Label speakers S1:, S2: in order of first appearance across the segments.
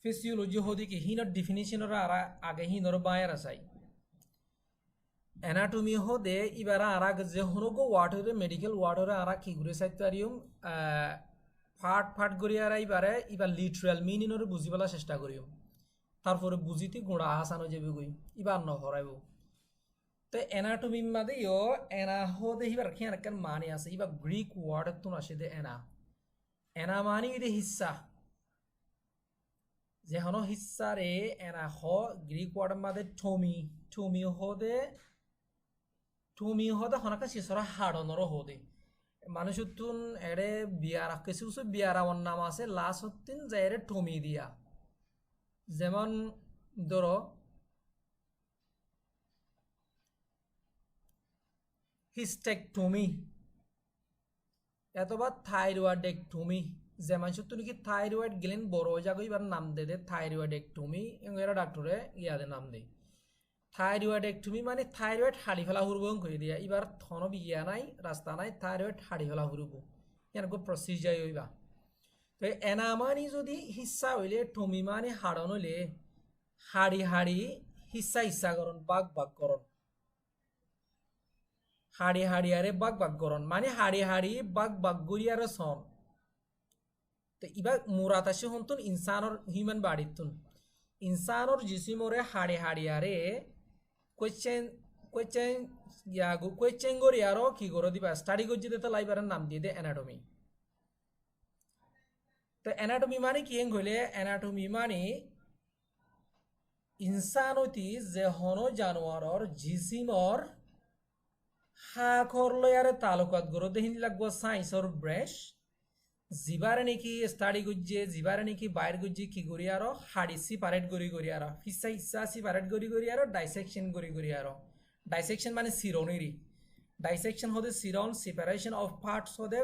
S1: Physiology হদি কি হিনর ডিফিনিশনের আগে হিনর বায়ের আসাই অ্যানাটমি হদে ইবারা আরা যে হনগো ওয়ার্ডরে মেডিকেল ওয়ার্ডরে আরা কি ঘুরে সাইতারিয়ম ফাট ফাট করি আর ইবারে ইবার লিটারাল মিনিনরে বুঝি পেলার চেষ্টা করিও তারপরে বুঝিতে গোড়া হাসানো যাবে গই ইবার ন হরাইব তো অ্যানাটমি মাদে ইও এনা হদে ইবার খেয়াল কেন মানে আছে ইবার গ্রিক ওয়ার্ড তুন আসে দে এনা এনা মানে ইদে হিস্সা যে হনো হিস্সারে এনা হ গ্রিক ওয়ার্ড মাদে ঠমি হদে হনাকা শিশরা হাড়নর হদে মানুষ তুন এড়ে বিয়ারা কিছু কিছু বিয়ারা ওর নাম আছে লাস্ট হতিন যে এরে ঠমি দিয়া যেমন ধরো হিস্টেকটমি অথবা থাইরয়েডেক্টমি যে মানুষ তুন কি থাইরয়েড গেলেন বড় জাগো এবার নাম দে থাইরয়েডেক্টমি এরা ডাক্তারে ইয়াদে নাম দেয় থাইরয়েডেক্টমি মানে থাইরয়েড হাড়ি ফেলা হুরব করে দিয়া এবার থন বিয়া নাই রাস্তা নাই থাইরয়েড হাড়ি ফেলা হুরব এরকম প্রসিজার হইবা তো এনা মানে যদি হিস্সা হইলে টমি মানে হাড়ন হইলে হাড়ি হিস্সা করন বাগ করন হাড়ি আরে বাগ করন মানে হাড়ি বাগ গড়িয়ার সন তো এবার মুরাত আসে হন্তন ইনসানর হিউম্যান বাড়িতুন ইনসানর জিসিমরে হাড়ি আরে কোয়েশ্চেন করি আরো কি করে দিবা স্টাডি করছি তো লাইবারের নাম দিয়ে দে অ্যানাটমি তো অ্যানাটমি মানে কি হইলে অ্যানাটমি মানে ইনসানতি যে হন জানোয়ারর জিসিমর হাখর লয়ারে তালুকাত গরো দেহিন লাগবো সাইন্সর ব্রেশ জিবারে নাকি স্টাডি করছে জিবারে নাকি বাইর করছে কি করি আরো হাড়ি সিপারেট করি আরো হিস্সা সিপারেট করি আরো ডাইসেকশন করি আরো ডাইসেকশন মানে সিরনেরি ডাইসেকশন হতে সিরন সেপারেশন অফ পার্টস হতে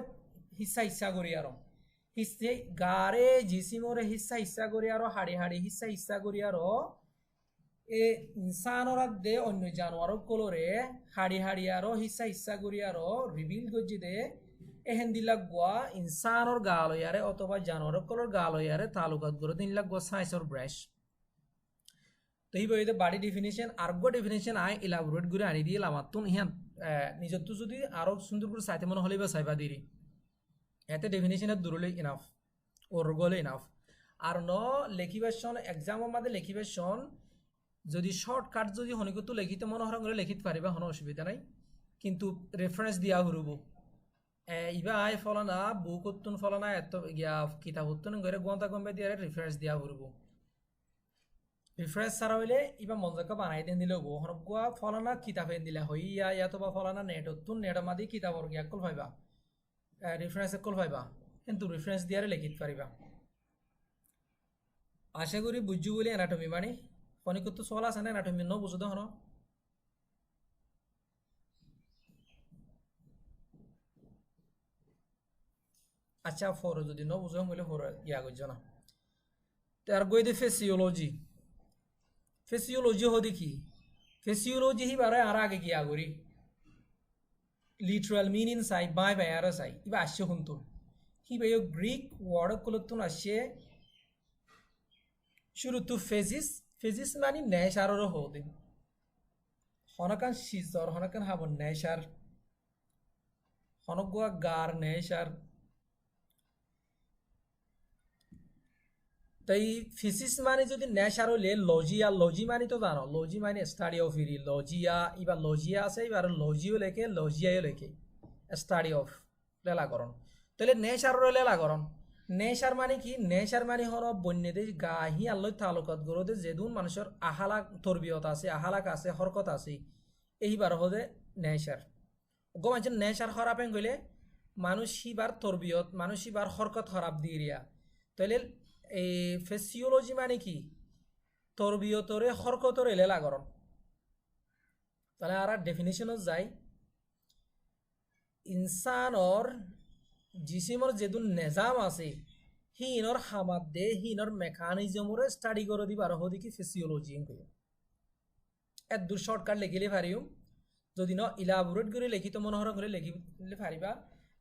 S1: হিস্সা করি আরো হিস্সে গারে জিসিমরে হিস্সা করি আরো হাড়ি হিস্সা করি আরো এ ইনসানরা দে অন্য জানোয়ার কলরে হাড়ি আরো হিস্সা করি আরো রিভিল করছি দে এহেন দিলাক গোয়া ইনসানর গাল হইয়ারে অথবা জানোয়ার কলর গাল হইয়ারে তালুকাত গড়ে দিন লাগ গোয়া সাইন্সর ব্রাশ তো এই বইতে বাড়ি ডেফিনেশন আরগো ডেফিনেশন আই ইলাবোরেট করে আনি দিয়ে লামাতুন ইহান নিজের তো যদি আরো সুন্দর করে চাইতে মনে হলে বা চাইবা দিরি এতে ডেফিনেশনের দূরলে ইনাফ ওর গলে ইনাফ আর ন লেখিবেশন এক্সামের মাঝে লেখিবেশন যদি শর্টকাট যদি হনিকতো লেখিতে মনে হরং করে লেখিতে পারিবা কোনো অসুবিধা নাই কিন্তু রেফারেন্স দিয়া হরব ইবা আই ফলানা বুক উত্তন ফলানা এত গিয়া কিতাব উত্তন করে গন্তা গম্বে দিয়ে রেফারেন্স দিয়া হরব রেফারেন্স ছাড়া হইলে ইবা মঞ্জাকা বানাই দেন দিলে হবো হরগুয়া ফলানা কিতাব এন দিলে হইয়া ইয়াতো বা ফলানা নেট উত্তন নেট মাদি কিতাবর গিয়া কল পাইবা রেফারেন্স কল পাইবা কিন্তু রেফারেন্স দিয়ারে লেখিতে পারিবা আশা করি বুঝু বলে অ্যানাটমি মানে ফনিকতো সওয়াল আছে না অ্যানাটমি ন বুঝো হন আচ্ছা ফর যদি ন বুঝো বলে ফর ইয়া করছ না তার গই দে ফিজিওলজি হদি কি ফিজিওলজি হি বারে আর আগে গিয়া করি লিটারাল মিনিং সাই বাই আর সাই ইবা আসছে হুনতুন হি বাই গ্রিক ওয়ার্ড কলতুন আসছে শুরু টু ফেজিস মানে নেশারও হদি হনকান সিজর হনকান হাবন নেশার হনগুয়া গার নেশার তাই ফিজিক্স মানে যদি নেশার হইলে লজি মানে তো জানো লজি মানে স্টাডি অফ ইরি লজিয়া আছে এবার লজিও লেখে লজিয়াও লেখে স্টাডি অফ লেলাকরণ তাহলে নেশারও লেলাকরণ নেশার মানে কি নেশার মানে হল বন্যদের গাহি আল্লহ তালুকাত গরদে যেদুন মানুষের আহালাক তরবিয়ত আছে আহালাক আছে হরকত আছে এইবার হদে নেশার গো মানুষের নেশার হরাপেন গেলে মানুষ হিবার তরবিয়ত মানুষ হিবার হরকত হরাপ দিয়ে রিয়া তাহলে এই ফিজিওলজি মানে কি তরবিয়তরে হরকতরে লেলাকরণ তাহলে আর ডেফিনেশনত যাই ইনসানর জিসিমর যেদুন নেজাম আছে হিনর হামাদ দে হিনর মেকানিজমরে স্টাডি করে দিবার হদি কি ফিজিওলজি এত দূর শর্টকাট লেখিলে পারিম যদি ন ইলাবোরেট করে লেখিত মনোহর করে লেখিলে পারিবা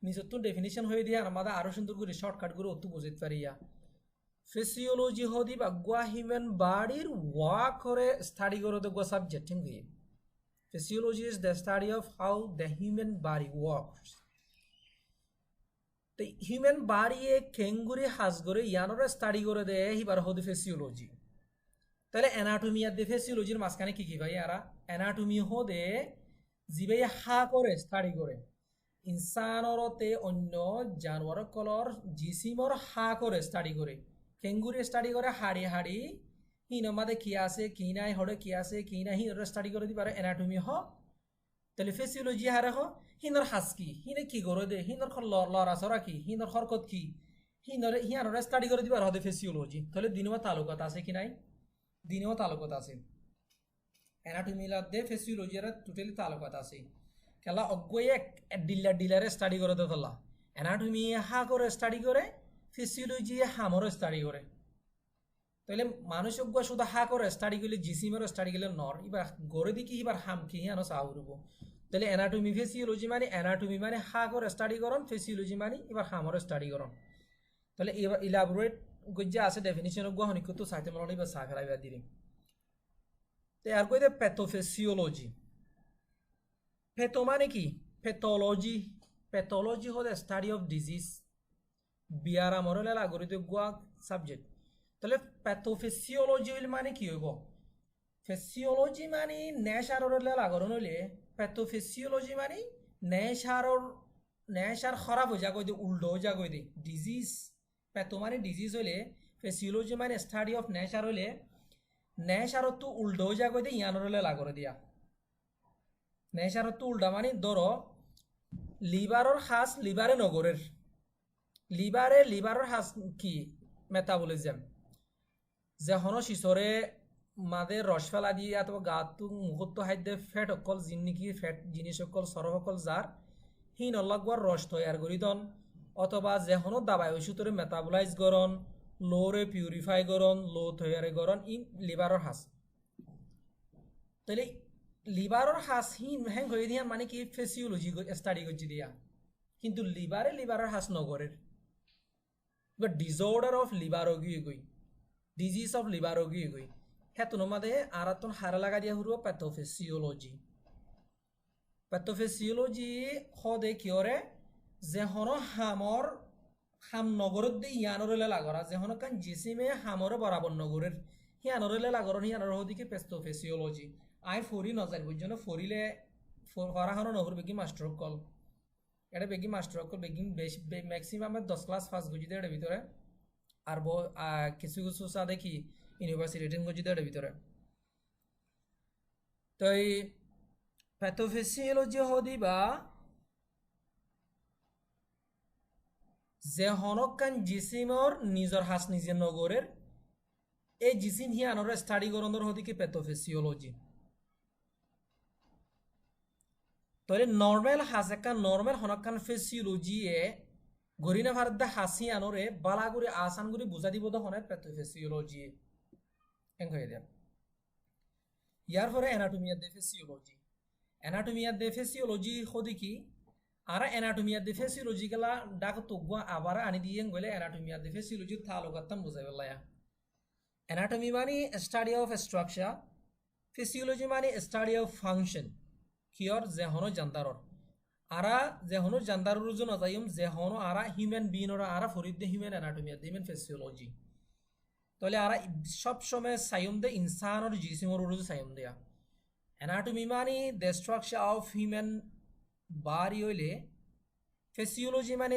S1: নিজের তো ডেফিনেশন হয়ে দিয়ে আমাদের আরো সুন্দর করে শর্টকাট করে অত বুঝতে পারিয়া physiology hodi bagwa human body work করে study করে দেখো subject hingi. Physiology is the study of how the human body works. The human body এ কেঙ্গুরি হাজ করে ইয়ানোরে স্টাডি করে দেয় হিবার হদি ফিজিওলজি তাহলে অ্যানাটমি আর দে ফিজিওলজির মাঝখানে কি কি ভাই আরা অ্যানাটমি হদে জিবে হা করে স্টাডি করে ইনসানরতে অন্য জানোয়ার কলর জিসিমর হা করে স্টাডি করে কেঙ্গুরি স্টাডি করে হাড়ি হাড়ি হিনমাদে কি আছে কি নাই হড়ে কি আছে কি নাই হিনরে স্টাডি করে দিবার অ্যানাটমি হ তাহলে ফিজিওলজি হারে হ হিনর হাস কি হিনে কি করে দে হিনর খর লড়া সরা কি হিনর হরকত কি হিনরে হিয়ানরে স্টাডি করে দিবার হদে ফিজিওলজি তাহলে দিনও তালুকাত আছে কি নাই দিনও তালুকাত আছে অ্যানাটমি লাদে ফিজিওলজি এর টোটালি তালুকাত আছে খেলা অগয়ে ডিলারে স্টাডি করে দে তোলা অ্যানাটমি হা করে স্টাডি করে ফিজিওলজি হামর স্টাডি করে তাহলে মানুষ অজ্ঞ শুধু হা করে স্টাডি করলে জিসিমের স্টাডি করলে নর এবার গড়ে দিকে এবার হাম কি হিয়ানো চাউরব তাহলে অ্যানাটমি ফিজিওলজি মানে অ্যানাটমি মানে হা করে স্টাডি করন ফিজিওলজি মানে এবার হামর স্টাডি করন তাহলে এবার ইলাবোরেট গজ্জা আছে ডেফিনিশন অজ্ঞ হনিকত সাইতে মনে বা সা ফেলাইবা দিলে তো আর কইতে প্যাথোফিজিওলজি প্যাথো মানে কি প্যাথোলজি প্যাথোলজি হল স্টাডি অফ ডিজিজ বিয়ারা মরলে লাগরিতে গুয়া সাবজেক্ট তাহলে প্যাথোফিজিওলজি মানে কি হইব ফিজিওলজি মানে নেশারর লাগরণ হইলে প্যাথোফিজিওলজি মানে নেশার খারাপ হয়ে যা কই দে উল্টো হয়ে যা কই দে ডিজিজ প্যাথো মানে ডিজিজ হইলে ফিজিওলজি মানে স্টাডি অফ নেশার হইলে নেশারত তো উল্টো হয়ে যা কই দে ইয়ানর লাগরে দিয়া নেশারত তো উল্টা মানে ধরো লিভারর হাস লিভারে নগরের লিভারের হাস কি মেটাবলিজম যেহন শিশরে মাদে রস ফেলা দিয়ে অথবা গাতো মুহূর্ত খাদ্যে ফেট অকল জিন নেকি ফেট জিনিস অকল সরফ অকল যার হি নলাগবার রস তৈয়ার করি দন অথবা যেহনো দাবাই ওষুধরে মেটাবলাইজ করন লোরে পিউরিফাই করন লো তৈয়ারে করন ই লিভারের হাস তাহলে লিভারের হাস হি হ্যাং হয়ে দিয়া মানে কি ফিজিওলজি স্টাডি করছি দিয়া কিন্তু লিভারের হাস নগরের বাট ডিসঅর্ডার অফ লিভার গিয়ে গই ডিজিজ অফ লিভার গিয়ে গই হ্যাঁ তোমাদের আরাতন হারা লাগা দিয়া হুরো প্যাথোফিজিওলজি হদে কিয়রে যে হন হামর হাম নগরত দিয়ে ইয়ানরলে লাগরা যে হন কান জিসিমে হামরে বরাবর নগরের হিয়ানরলে লাগরন হিয়ানর হদিকে প্যাথোফিজিওলজি আই ফরি নজার বুঝছো ফরিলে ফরাহানো নহর বেগি মাস্টার কল এটা বেগি মাস্টার কল বেগি ম্যাক্সিমাম 10 ক্লাস ফার্স্ট গুজিতে এর ভিতরে আর কিছু কিছু চা দেখি ইউনিভার্সিটি রেটিং গুজিতে এর ভিতরে তো এই প্যাথোফিজিওলজি হদিবা যে হনকান জিসিমর নিজর হাস নিজে নগরের এই জিসিম হিয়ানর স্টাডি করন্দর হদিকে প্যাথোফিজিওলজি তাহলে নর্মাল হাসেকান নর্মাল হনকান ফিজিওলজি এ গরিনা ভারত হাসি আনরে বালাগুড়ি আসানগুড়ি বুঝা দিব হনে প্যাথোফিজিওলজি এং হয়ে দেন ইয়ার পরে অ্যানাটমিয়া দে ফিজিওলজি অ্যানাটমিয়া দে ফিজিওলজি হদি কি আর অ্যানাটমিয়া দে ফিজিওলজি গলা ডাক তুগবা আবার আনি দিয়ে গলে অ্যানাটমিয়া দে ফিজিওলজি তালুকাতাম বুঝাই বলায়া অ্যানাটমি মানে স্টাডি অফ স্ট্রাকচার ফিজিওলজি মানে স্টাডি অফ ফাংশন কিয়র যেহনো জান্দারর আরা যেহনো জান্দারর জন যাইম যেহনো আরা হিউম্যান বিং ওরা আরা ফরিদে হিউম্যান অ্যানাটমিয়া দে হিউম্যান ফিজিওলজি তাহলে আরা সব সময় সাইম দে ইনসানর জিসিমর রুজু সাইম দেয়া অ্যানাটমি মানে the structure of human body হইলে ফিজিওলজি মানে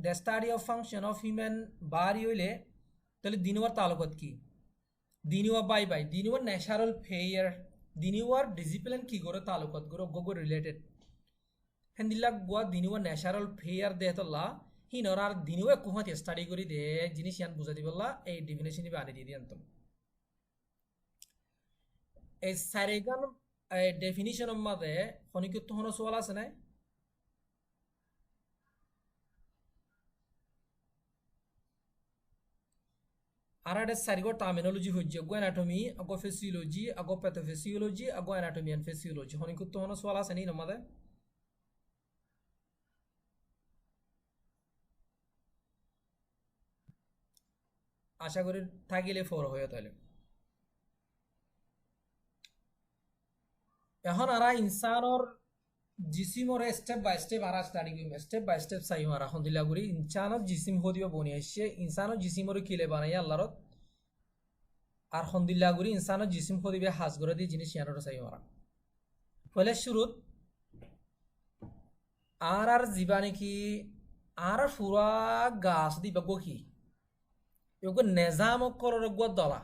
S1: the study of function of human body হইলে তাহলে দিনওয়ার তালুকাত কি দিনওয়া বাই দিনওয়ার ন্যাচারাল ফেয়ার দিনওয়ার ডিসিপ্লিন কি করে তালুকাত করে Gogo related হেন্দিলাক Goa দিনওয়ার natural fair দেহতলা হিনর আর দিনওয়া কুহাতে স্টাডি করি দে জিনিস ইয়ান বুঝা দিবল্লা এই ডেফিনেশন দিবে আনি দিয়ে দিয়ান্তম এই সারেগান ডেফিনিশন মধ্যে খনিকত হন সোয়াল আছে না আর একটা সারিগো টার্মিনোলজি হচ্ছে গো অ্যানাটমি আগো ফিজিওলজি আগো প্যাথোফিজিওলজি আগো অ্যানাটমি এন্ড ফিজিওলজি খনিকত হন সোয়াল আছে নি নমাদে আশা করি থাকিলে ফর হয়ে তাহলে এখন আরা ইনসানর জিসিমর স্টেপ বাই স্টেপ আরা স্টাডি করিম স্টেপ বাই স্টেপ চাইম আরা হন্দিলা করি ইনসানর জিসিম হদিও বনি আসছে ইনসানর জিসিমর কিলে বানাই আল্লাহর আর হন্দিল্লা করি ইনসানর জিসিম হদিবে হাজ করে দিয়ে জিনিস ইয়ানোর চাইম আরা পহলে শুরুত আর জীবা নাকি আর ফুরা গাছ দিবা গকি এগুলো নেজাম করার দলা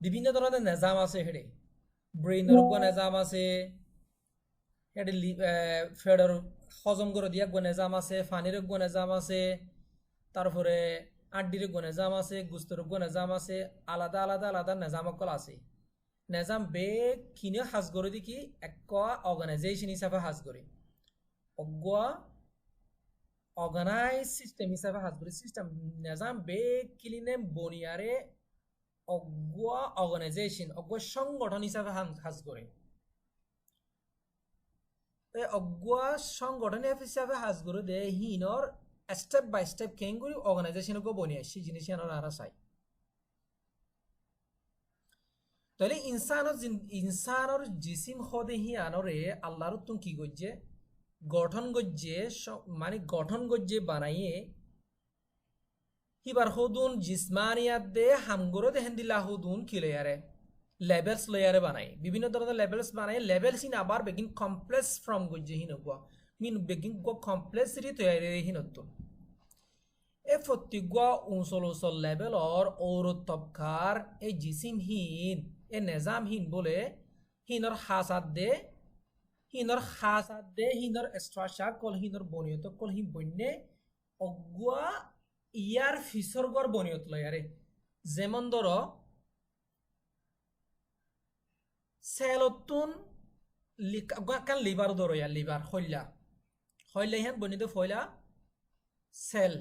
S1: বিভিন্ন ধরনের নেজাম আছে হেডে ব্রেইনের নেজাম আছে হেডে ফেডার হজম করে দিয়া নেজাম আছে ফানির নেজাম আছে তারপরে আড্ডির নেজাম আছে গুস্তর নেজাম আছে আলাদা আলাদা আলাদা নেজাম অকল আছে নেজাম বে কিনে সাজ করে দেখি এক অর্গানাইজেশন হিসাবে সাজ করে অগুয়া অর্গানাইজ সিস্টেম হিসাবে সাজ করে সিস্টেম নেজাম বে কিলিনে বনিয়ারে অগুয়া অর্গানাইজেশন অগুয়া সংগঠন হিসাবে সাজ করে অগুয়া সংগঠন হিসাবে সাজ করে দে হিনর স্টেপ বাই স্টেপ কেন করে অর্গানাইজেশনকে বনিয়ে আসছে জিনিস আরা চাই তাহলে ইনসানর জিসিম হদে হি আনরে আল্লাহর তুম কি গজ্জে গঠন গজ্জে মানে গঠন গজ্জে বানাইয়ে হিবার হদুন জিসমানিয়াত দে হামগরো দে হেন্দিলা হদুন কি লেয়ারে লেভেলস লেয়ারে বানাই বিভিন্ন ধরনের লেভেলস বানাই লেভেলস ইন আবার বেগিন কমপ্লেক্স ফ্রম গজ্জে হিনগো মিন বেগিন গো কমপ্লেক্সিটি তৈরি হিনতো এ ফতিগা উনসল উনসল লেভেল অর ঔরত তবকার এই জিসিমহীন এ নেজামহীন বলে হিনর হাসাদ দে হিনর স্ট্রাকচার কল হিনর বনিয়ত কল হি বন্যে অগুয়া ইয়ার ফিসরগর বনিয়ত লয়ারে যেমন ধর সেলতুন কান লিভার ধরো ইয়ার লিভার হইলা Ihan বনিত ফয়লা sell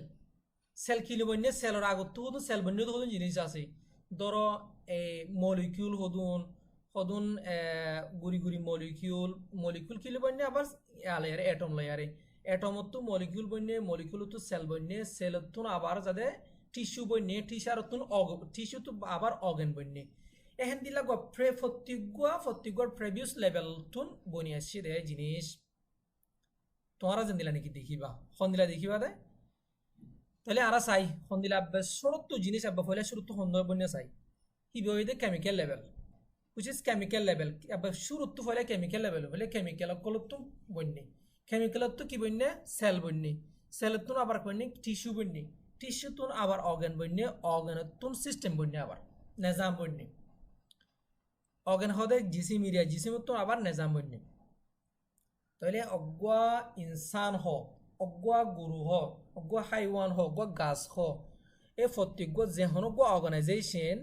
S1: sell kilo বন্যে Sailor আগত হদুন সেল বন্যে তো হদুন জিনিস আছে ধরো মলিকিউল হদুন গুড়ি গুড়ি মলিকিউল কিলো বন্যে আবার আলায়ারে এটম লয়ারে এটমত তো মলিকিউল বন্যে মলিকিউল তো সেল বন্যে সেলতুন আবার যাতে টিস্যু বন্যে টিস্যু তো আবার অর্গান বন্যে এহেন দিলা ফতিগুয়ার প্রেভিয়াস লেভেল তুন বনি আসছে দে জিনিস তোমারা যেন দিলা নাকি দেখিবা দিলা দেখিবা দে তাহলে আরা চাই দিলা সরত্ব জিনিস আব্বা ফলে সরত্ব বন্যা চাই কি বইতে chemical level which is chemical level আবার শুরুত্ব ফলে কেমিক্যাল লেভেল হলে কেমিক্যাল কলত্ব বন্যে কেমিক্যালত কি বন্যে সেল বন্যে সেলতুন আবার বন্যে টিস্যু বন্যে টিস্যু তুন আবার অর্গান বন্যে অর্গানতুন সিস্টেম বন্যে আবার নেজাম বন্যে অর্গান হদে জিসিম এরিয়া জিসিমত আবার নেজাম বন্যে তাহলে অগুয়া ইনসান অগুয়া গুরু অগুয়া হাইওয়ান অগুয়া গাছ এ ফতিগুয়া যেহন অর্গানাইজেশন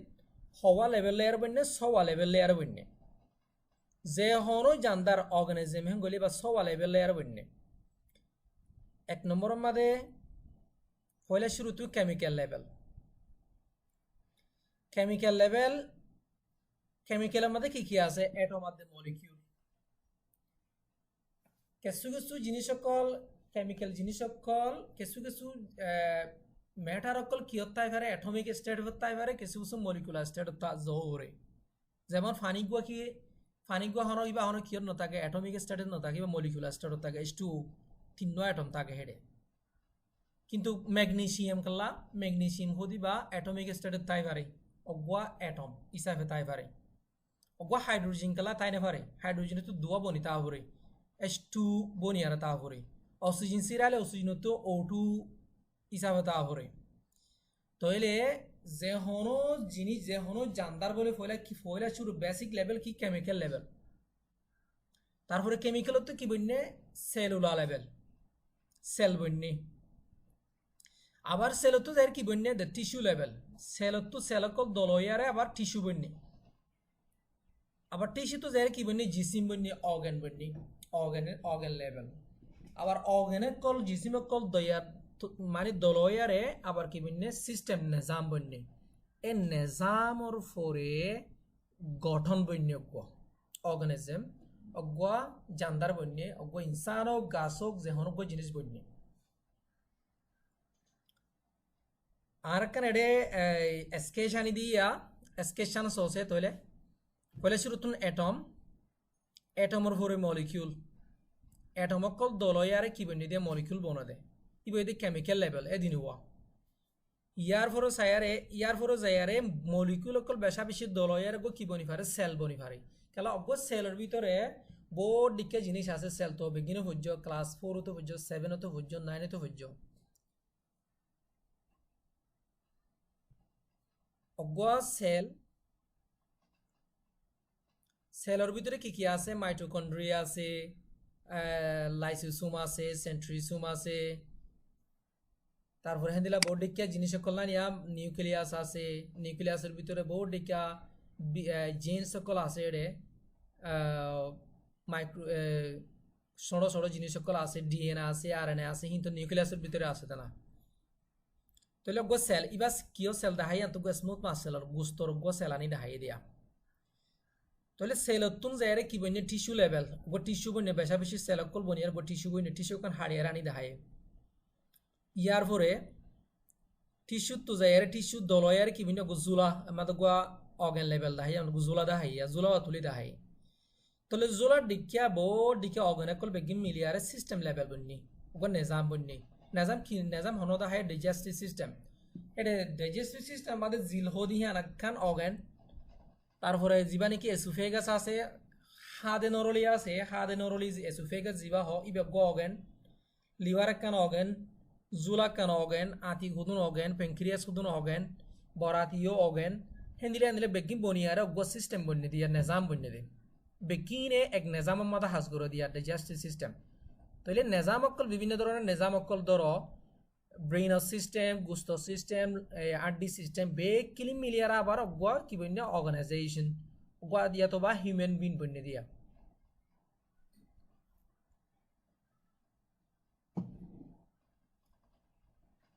S1: হওয়া লেভেল লেয়ার বন্যে সওয়া লেভেল লেয়ার বন্যে যেহন জানদার অর্গানিজম হেন গলি বা সওয়া লেভেল লেয়ার বন্যে এক নম্বরের মাঝে পয়লা শুরুতে কেমিক্যাল কেমিক্যালের মধ্যে কি আছে এটম আছে মলিকিউল কিছু কিছু জিনিস সকল কেমিক্যাল জিনিস সকল কিছু কিছু ম্যাটার সকল কি হতে পারে অ্যাটমিক স্টেট হতে পারে কিছু কিছু মলিকুলার স্টেট জোরে যেমন ফানিগুয়া হন কিবা হন কিয়র নথাকে অ্যাটমিক স্টেটত নথাকে বা মলিকুলার স্টেটত থাকে H2 তিন্ন অ্যাটম থাকে হেডে কিন্তু ম্যাগনেসিয়াম হদি বা অ্যাটমিক স্টেটত তাই পারে অগুয়া অ্যাটম হিসাবে তাই পারে অগুয়া হাইড্রোজেন কালা তাই না পারে হাইড্রোজেন তো দুয়া বনি তা পরে H2 বনি আর তা পরে অক্সিজেন সিরালে অক্সিজেন তো O2 হিসাবে তা পরে তাহলে যে হনো জানদার বলে ফয়লা শুরু বেসিক লেভেল কি কেমিক্যাল লেভেল তারপরে কেমিক্যাল তো কি বন্যে সেলুলার লেভেল সেল বন্যে আবার সেলত যার কি বন্যে টিস্যু লেভেল সেলত সেলকল দলয়ারে আবার টিস্যু বন্যে আবার টিস্যু তো যার কি বন্যে জিসিম বন্যে অর্গান লেভেল আবার অর্গানের কল জিসিম কল দয়ার মানে দলয়ারে আবার কি বন্যে সিস্টেম নেজাম বন্যে এ নেজামর ফরে গঠন বন্যে অর্গানিজম অগুয়া জানদার বন্যে অগুয়া ইনসান হোক গাছ হোক যেহন জিনিস বন্যে ആരൊക്കെ എസ്കേഷാൻ ഇത് എസ്കേഷാൻ സോസെ തോലെ കൊലെ শুরুতুন এটম এটমর ভরে মলিকিউল এটম অকল দলয়ারে কি বনি দিয়ে মলিকিউল বনদে ইবো এদি কেমিক্যাল লেভেল এদিন হওয়া ইয়ার ফরো যায়ারে মলিকিউল অকল বেশা বেশি দলয়ারে গো কি বনি পারে সেল বনি পারে কেলা অগ সেলের ভিতরে বহুত দিকে জিনিস আছে সেল তো বিগিন হজ্জ ক্লাস 4 তো হজ্জ 7 তো হজ্জ 9 তো হজ্জ অগ সেলের ভিতরে কি কি আছে মাইটোকন্ড্রিয়া আছে লাইসোসোম আছে সেন্ট্রিসোম আছে তারপরে হেন্দিলা বহুত দিকে জিনিস সকল না নিয়া নিউক্লিয়াস আছে নিউক্লিয়াসের ভিতরে বহুত দিকা জিন সকল আছে রে মাইক্রো ছোট ছোট জিনিস সকল আছে ডিএনএ আছে আরএনএ আছে কিন্তু নিউক্লিয়াসের ভিতরে আছে তা না তাহলে গো সেল ইবাস কিও সেল দেখাই তো গো স্মুথ মাসেল আর গুস্তর গো সেল আনি দেখাই দিয়া তাহলে সেলতুন যায়রে কি বনে টিস্যু লেভেল গো টিস্যু বনে বেশা বেশি সেল কল বনি আর গো টিস্যু বনে টিস্যু কান হাড়িয়ার আনি দেখাই ইয়ার পরে টিস্যু তো যায়রে টিস্যু দলয়ার কি বনে গো জুলা আমাদের গো অর্গান লেভেল দেখাই গো জুলা দেখাই জুলা তুলি দেখাই তাহলে জুলার দিকিয়া বহুত দিকে অর্গান কল বেগিন মিলিয়ারে সিস্টেম লেভেল বনি গো নিজাম বনি নিজাম কি নিজাম হনো দেখাই ডাইজেস্টিভ সিস্টেম এটা ডাইজেস্টিভ সিস্টেম আমাদের জিল হদি আনাকান অর্গান তারপরে জিবা নাকি এসোফেগাস আছে হাদে নরলি আছে হাদে নরলি এসোফেগাস জিবা হ ইবে অর্গান লিভার কান অর্গান জুলা কান অর্গান আতি হুদুন অর্গান প্যানক্রিয়াস হুদুন অর্গান বরাতিও অর্গান হেন্দিলে বেগিন বনিয়ারে অগ সিস্টেম বনি দিয়া নিজাম বনি দে বেগিনে এক নিজাম মাথা হাজ করে দিয়া ডাইজেস্টিভ সিস্টেম তাইলে নিজাম অকল বিভিন্ন ধরনের নিজাম অকল ধর ব্রেইন সিস্টেম গুস্ত সিস্টেম আরডি সিস্টেম বেকিলি মিলিয়ারা আবার অগা কি বন্য অর্গানাইজেশন অগা দিয়া তো বা হিউম্যান বিং বন্য দিয়া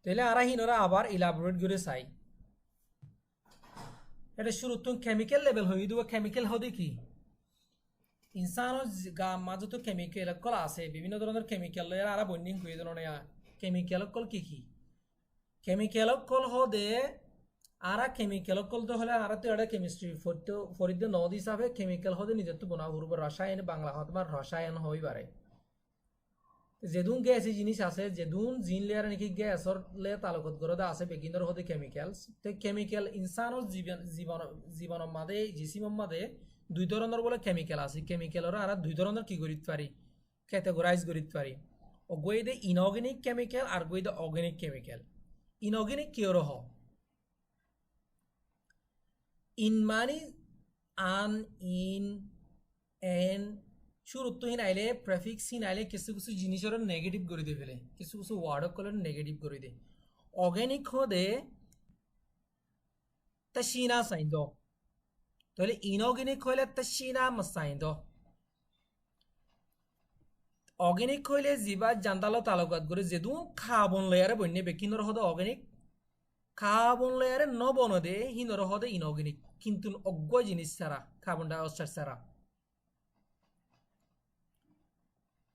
S1: তাহলে আরাহিনরা আবার ইলাবোরেট করে চাই এটা শুরুতুন কেমিক্যাল লেভেল হই দিব কেমিক্যাল হদি কি ইনসানৰ মাজতো কেমিক্যাল কল আছে বিভিন্ন ধরনের কেমিক্যাল আর বন্ডিং করে ধরনের কেমিক্যাল কল কি কেমিক্যাল কল হদে আর কেমিক্যাল কল তো হলে আর তো এটা কেমিস্ট্রি ফরিদ নদ হিসাবে কেমিক্যাল হদে নিজের তো বনা করব রসায়ন বাংলা হতে বা রসায়ন হই পারে যেদুন গ্যাস জিনিস আছে যেদুন জিন লেয়ার নাকি গ্যাসর লে তালুকত গরদা আছে বেগিনর হদে কেমিক্যালস তো কেমিক্যাল ইনসানৰ জীবনৰ মাদে জিসিমৰ মাদে দুই ধরনের বলে কেমিক্যাল আছে কেমিক্যালর আর দুই ধরনের কি করিতে পারি ক্যাটেগরাইজ করিতে পারি ও গইদে ইনঅর্গানিক কেমিক্যাল আর গইদে অর্গানিক কেমিক্যাল ইনঅর্গানিক কিয়র হ ইন মানি আন ইন এন শুরুত্বহীন আইলে প্রেফিক্সহীন আইলে কিছু কিছু জিনিসের নেগেটিভ করে দিয়ে ফেলে কিছু কিছু ওয়ার্ডক কলে নেগেটিভ করে দিয়ে অর্গানিক হদে তা সিনা সাইন দ তাহলে ইনঅর্গানিক হইলে তা সিনা মাসাইন দ অর্গানিক হইলে জিবা জান্দালো তালুকাত করে যেদু খাবন লেয়ারে বন্যে বেকিনর হদে অর্গানিক খাবন লেয়ারে ন বনদে হিনর হদে ইনঅর্গানিক কিন্তু অজ্ঞ জিনিস ছাড়া কার্বন ডাই অক্সাইড ছাড়া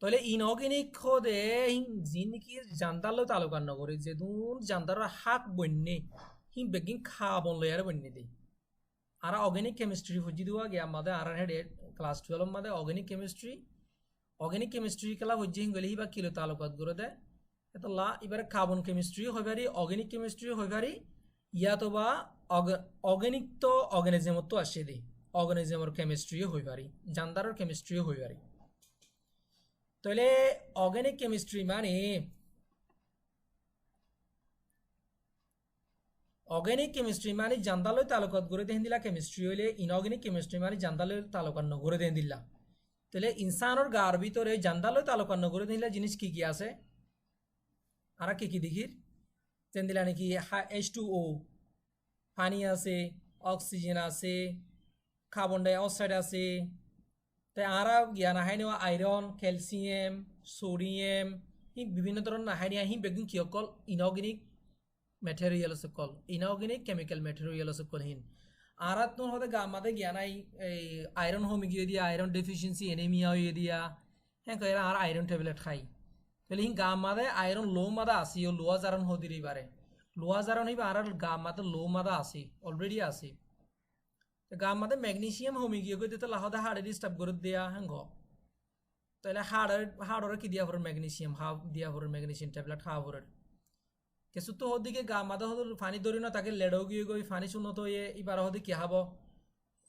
S1: তাহলে ইনঅর্গানিক হদে জিন কি জান্দালো তালুকাত নগরে যেদুন জান্দার হাক বন্যে হি বেগিন খাবন লেয়ারে বন্যে দে আর অর্গানিক কেমিস্ট্রি হজি দেওয়া গিয়া আমাদের আর হেডে ক্লাস 12 মাদে অর্গানিক কেমিস্ট্রি কেলা হজি হিঙ্গলি বা কিলো তালুকাত করে দেয় এত লা এবারে কার্বন কেমিস্ট্রি হয়ে পারি অর্গানিক কেমিস্ট্রি হয়ে পারি ইয়া তো বা অর্গানিক তো অর্গানিজমত তো আসে দে অর্গানিজমর কেমিস্ট্রিও হয়ে পারি জান্দারের কেমিস্ট্রিও হয়ে পারি তাহলে অর্গানিক কেমিস্ট্রি মানে অর্গানিক কেমিস্ট্রি মানে জান্দালয় তালুকাত গড়ে দেন দিলা কেমিস্ট্রি হইলে ইনঅর্গানিক কেমিস্ট্রি মানে জান্দালয় তালুকাত নগরে দেন দিলা তাহলে ইনসানের গার ভিতরে জান্দালয় তালুকাত নগরে দেন দিলা জিনিস কি কি আছে আর কি দেখির দেন দিলা নাকি H2O পানি আছে অক্সিজেন আছে কার্বন ডাই অক্সাইড আছে তাই আর জ্ঞান আহাই নেওয়া আইরন ক্যালসিয়াম সোডিয়াম হি বিভিন্ন ধরনের আহাই নিয়ে হি বেগুন কি অকল ইনঅর্গানিক ম্যাটেরিয়াল সকল ইনঅর্গানিক কেমিক্যাল ম্যাটেরিয়াল সকল হিন আর তোর হতে আমাদের জ্ঞান এই আয়রন হোমি গিয়ে দিয়া আয়রন ডেফিসিয়েন্সি এনেমিয়া হয়ে দিয়া হ্যাঁ কয়ে আর আয়রন ট্যাবলেট খাই তাহলে হিন গা মাদে আয়রন লো মাদা আসি ও লোয়া জারণ হদিরই পারে লোহা যারা নিবা আর গা মাতে লো মাদা আছে অলরেডি আছে গা মাতে ম্যাগনেসিয়াম হোমি গিয়ে গই তো লাহদা হাড়ে ডিস্টার্ব করে দেয়া হ্যাঙ্গ তাহলে হাড়ের কি দিয়া পড়ে ম্যাগনেসিয়াম হাফ দিয়া পড়ে ম্যাগনেসিয়াম ট্যাবলেট খাওয়া পড়ে কিছু তো হদিকে গা মাদা হদ পানি ধরি না তাকে লেডও গিয়ে গই পানি শূন্যত হয়ে এবার হদি কি হাব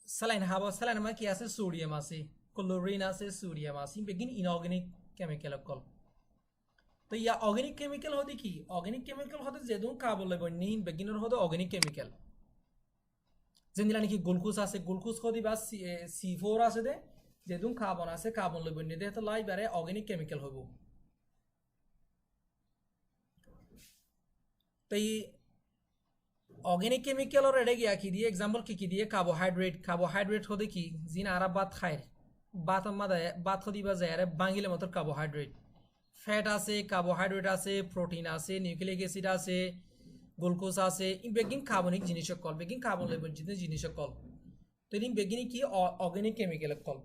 S1: স্যালাইন হাব স্যালাইন মানে কি আছে সোডিয়াম আছে ক্লোরিন আছে সোডিয়াম আছে বেগিন ইনঅর্গানিক কেমিক্যাল কল তো ইয়া অর্গানিক কেমিক্যাল হতে কি অর্গানিক কেমিক্যাল হতে যেদুন খাবলে বন্যি বেগিনের হতে অর্গানিক কেমিক্যাল যেদিন নাকি গ্লুকোজ আছে গ্লুকোজ হতে বা C4 আছে দে যেদুন কার্বন আছে কার্বন লই বন্যি দে তো লাই বারে অর্গানিক কেমিক্যাল হইব তো এই অর্গানিক কেমিক্যালর এড়ে গিয়া কি দিয়ে এক্সাম্পল কি দিয়ে কার্বোহাইড্রেট হতে কি জিন আরা ভাত খায় ভাত মাদায় ভাত হদি বা যায় আরে বাঙিলে মতো কার্বোহাইড্রেট ফ্যাট আছে কার্বোহাইড্রেট আছে প্রোটিন আছে নিউক্লিক অ্যাসিড আছে গ্লুকোজ আছে ই বেগিন কার্বনিক জিনিস কল বেগিন কার্বন লেভেল জিনিস কল তো এই বেগিন কি অর্গানিক কেমিক্যাল কল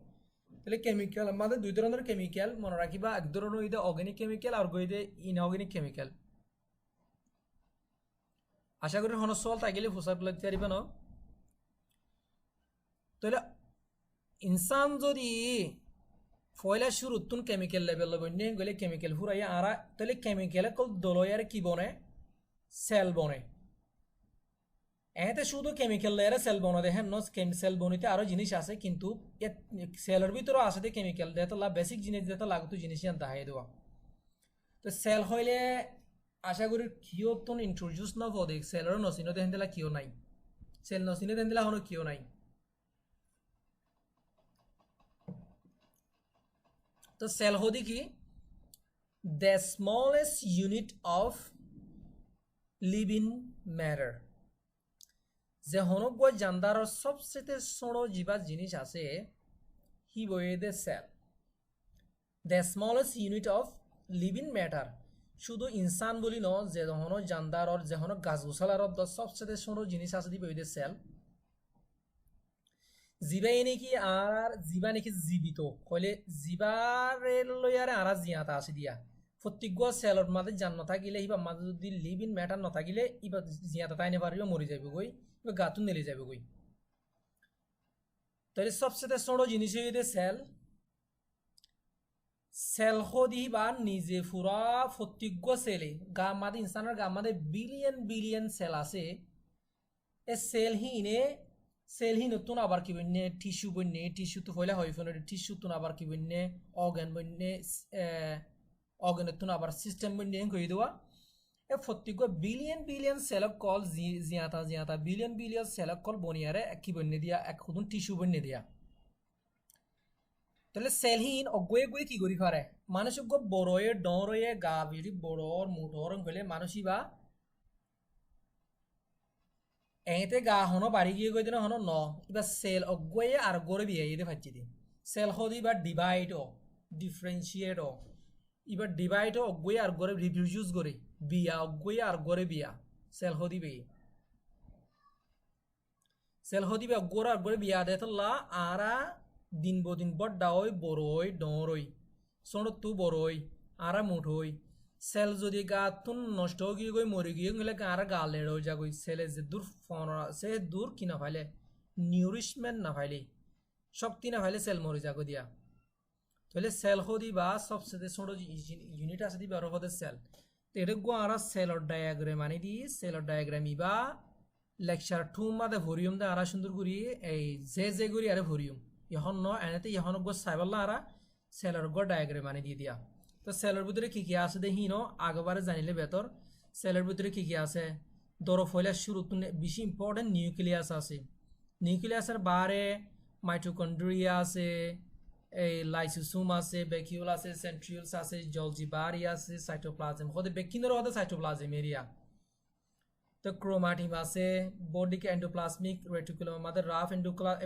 S1: তাহলে কেমিক্যাল আমাদের দুই ধরনের কেমিক্যাল মনে রাখিবা এক ধরনের হইতে অর্গানিক কেমিক্যাল আর গইতে ইনঅর্গানিক কেমিক্যাল আশা করি হনসল তাই গেলে পোশাক লাগতে পারিবে না তাহলে ইনসান যদি ফয়লা শুরুতুন কেমিক্যাল লেভেল বন্যে গেলে কেমিক্যাল ফুরাইয়া আরা তাহলে কেমিক্যাল কল দলয়ার কি বনে সেল বনে এতে শুধু কেমিক্যাল লেয়ারে সেল বনে দেখেন ন সেল বনিতে আরো জিনিস আছে কিন্তু সেলের ভিতরে আছে কেমিক্যাল দেয় তো বেসিক জিনিস দিয়ে তো লাগতো জিনিস দেখাই দেওয়া তো সেল হইলে আশা করি কিও তো ইন্ট্রোডিউস না হো দেখ সেলের নসিনো দেখেন দিলা কিও নাই সেল নসিনো দেখেন দিলা হনো কিও নাই তো সেল হদি কি the smallest unit of living matter যে হনক জানদারর সবচেয়ে ছোট জীবা জিনিস আছে হি বয়ে the cell the smallest unit of living matter শুধু ইনসান বলি ন যে হন জানদারর যে হন গাছ গোছালার সবচেয়ে ছোট জিনিস আছে দি বয়ে দে সেল জিবা নাকি আর জিবা নাকি জীবিত কইলে জিবারে লইয়ারে আর জিয়াতা আছে দিয়া প্রত্যেক সেলর মাঝে জান নাথাকিলে ইবা মাঝে যদি লিভিং ম্যাটার নাথাকিলে ইবা জিয়াতা তাই নে পারিব মরি যাবে গই ইবা গাতুন নেলে যাবে গই তাহলে সবচেয়ে ছোট জিনিস হইতে সেল সেল হদি বা নিজে পুরা প্রত্যেক সেলে গা মাঝে ইনসানের গা মাঝে বিলিয়ন বিলিয়ন সেল আছে এ সেল হি নতুন আবার কি বন্যে টিস্যু বন্যে টিস্যু তো হইলে হয় ফোনের টিস্যু তুন আবার কি বন্যে অর্গান বন্যে অর্গানের তুন আবার সিস্টেম বন্যে কই দেওয়া এ প্রত্যেক বিলিয়ন বিলিয়ন সেলক কল জিয়াতা বিলিয়ন বিলিয়ন সেলক কল বনিয়ারে কি বন্যে দিয়া এক হুদুন টিস্যু বন্যে দিয়া তাহলে সেলহীন অগয়ে গয়ে কি করি পারে মানুষ বড়য়ে ডরয়ে গা বিড়ি বড়র মুঠর গলে মানুষই বা এতে গা হনো বাড়ি গিয়ে গই দিন হনো ন এবার সেল অগয়ে আর গড়ে বিয়ে এতে ফাচ্ছি দিন সেল হদি বা ডিভাইড ও ডিফারেন্সিয়েট ও এবার ডিভাইড ও অগয়ে আর গড়ে রিডিউস করে বিয়া অগয়ে আর গড়ে বিয়া সেল হদি বে সেল হদি বা গড় আর গড়ে বিয়া দে তো লা আরা দিন বদিন বড় ওই বড়ই ডরই সোনো তু বড়ই আরা মুঠই সেল যদি গা তুন নষ্ট গিয়ে গই মরে গিয়ে গেলে আর গা লেড়ো যা গই সেলে যে দূর ফোন সে দূর কি না ফাইলে নিউরিশমেন্ট না ফাইলে শক্তি না ফাইলে সেল মরে যাগো দিয়া তাহলে সেল হদি বা সবচেয়ে ছোট ইউনিট আছে দিবা আর হতে সেল তো এটা গো আর সেলর ডায়াগ্রাম আনি দি সেলর ডায়াগ্রাম ইবা লেকচার 2 মাদে ভরিউম দে আর সুন্দর করি এই যে করি আরে ভরিউম এখন ন এনেতে এখন গো সাইবাল্লা আর সেলর গো ডায়াগ্রাম আনি দিয়ে দিয়া তো সেলের ভিতরে কি কি আছে দেখি ন আগবারে জানিলে বেতর সেলের ভিতরে কি কি আছে দরফইলা শুরু বেশি ইম্পর্টেন্ট নিউক্লিয়াস আছে নিউক্লিয়াসের বারে মাইটোকন্ড্রিয়া আছে এই লাইসোসোম আছে ভ্যাকিউল আছে সেন্ট্রিওলস আছে জলজি বারি আছে সাইটোপ্লাজম হতে বেকিনের হতে সাইটোপ্লাজম এরিয়া তো ক্রোমাটিন আছে বডিকে এন্ডোপ্লাজমিক রেটিকুলাম আমাদের রাফ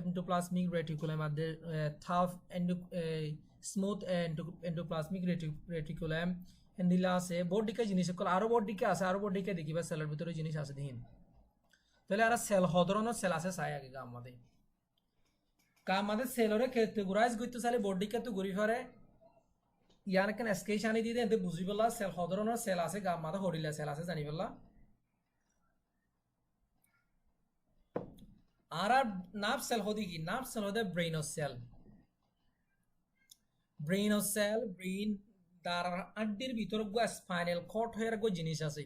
S1: এন্ডোপ্লাজমিক রেটিকুলাম আমাদের থাফ স্মুথ এন্ডোপ্লাজমিক রেটিকুলাম এন্ডিলা আছে বডিকে জিনিস আরো বডিকে আছে আরো বডিকে দেখিবা সেলের ভিতরে জিনিস আছে দিন তাহলে আর সেল হদরনের সেল আছে চাই আগে আমাদের সেলরে ক্যাটেগরাইজ করতে চাইলে বডিকে তো ঘুরি ফেরে ইয়ার কেন স্কেচ আনি দিয়ে এতে বুঝি পেলা সেল হদরনের সেল আছে আমাদের হরিলা সেল আছে জানি পেলা আর নার্ভ সেল হদি কি নার্ভ সেল হদে ব্রেইন সেল ব্রেইন তার আড্ডির ভিতর গো স্পাইনাল কর্ড হয়ে গো জিনিস আছে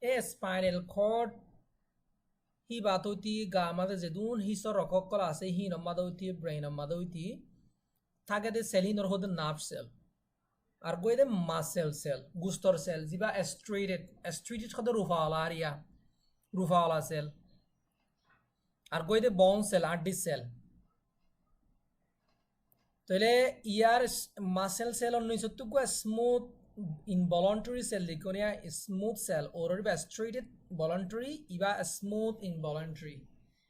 S1: এই স্পাইনাল কর্ড হি বাততি গা মাঝে যেদুন হিসর রককল আছে হি নমাদতি ব্রেইন নমাদতি থাকে দে সেল হি নর হদে নার্ভ সেল আর গো দে মাসেল সেল গুস্তর সেল জিবা এস্ট্রেটেড হদে রুফাওয়ালা আরিয়া রুফাওয়ালা সেল আর গো দে বোন সেল আড্ডি সেল তাহলে ইয়ার মাসেল সেল অন্যসত্তুক স্মুথ ইনভলন্টারি সেল লিখনিয়া স্মুথ সেল ওর স্ট্রেটেড ভলন্টারি ইবা স্মুথ ইনভলন্টারি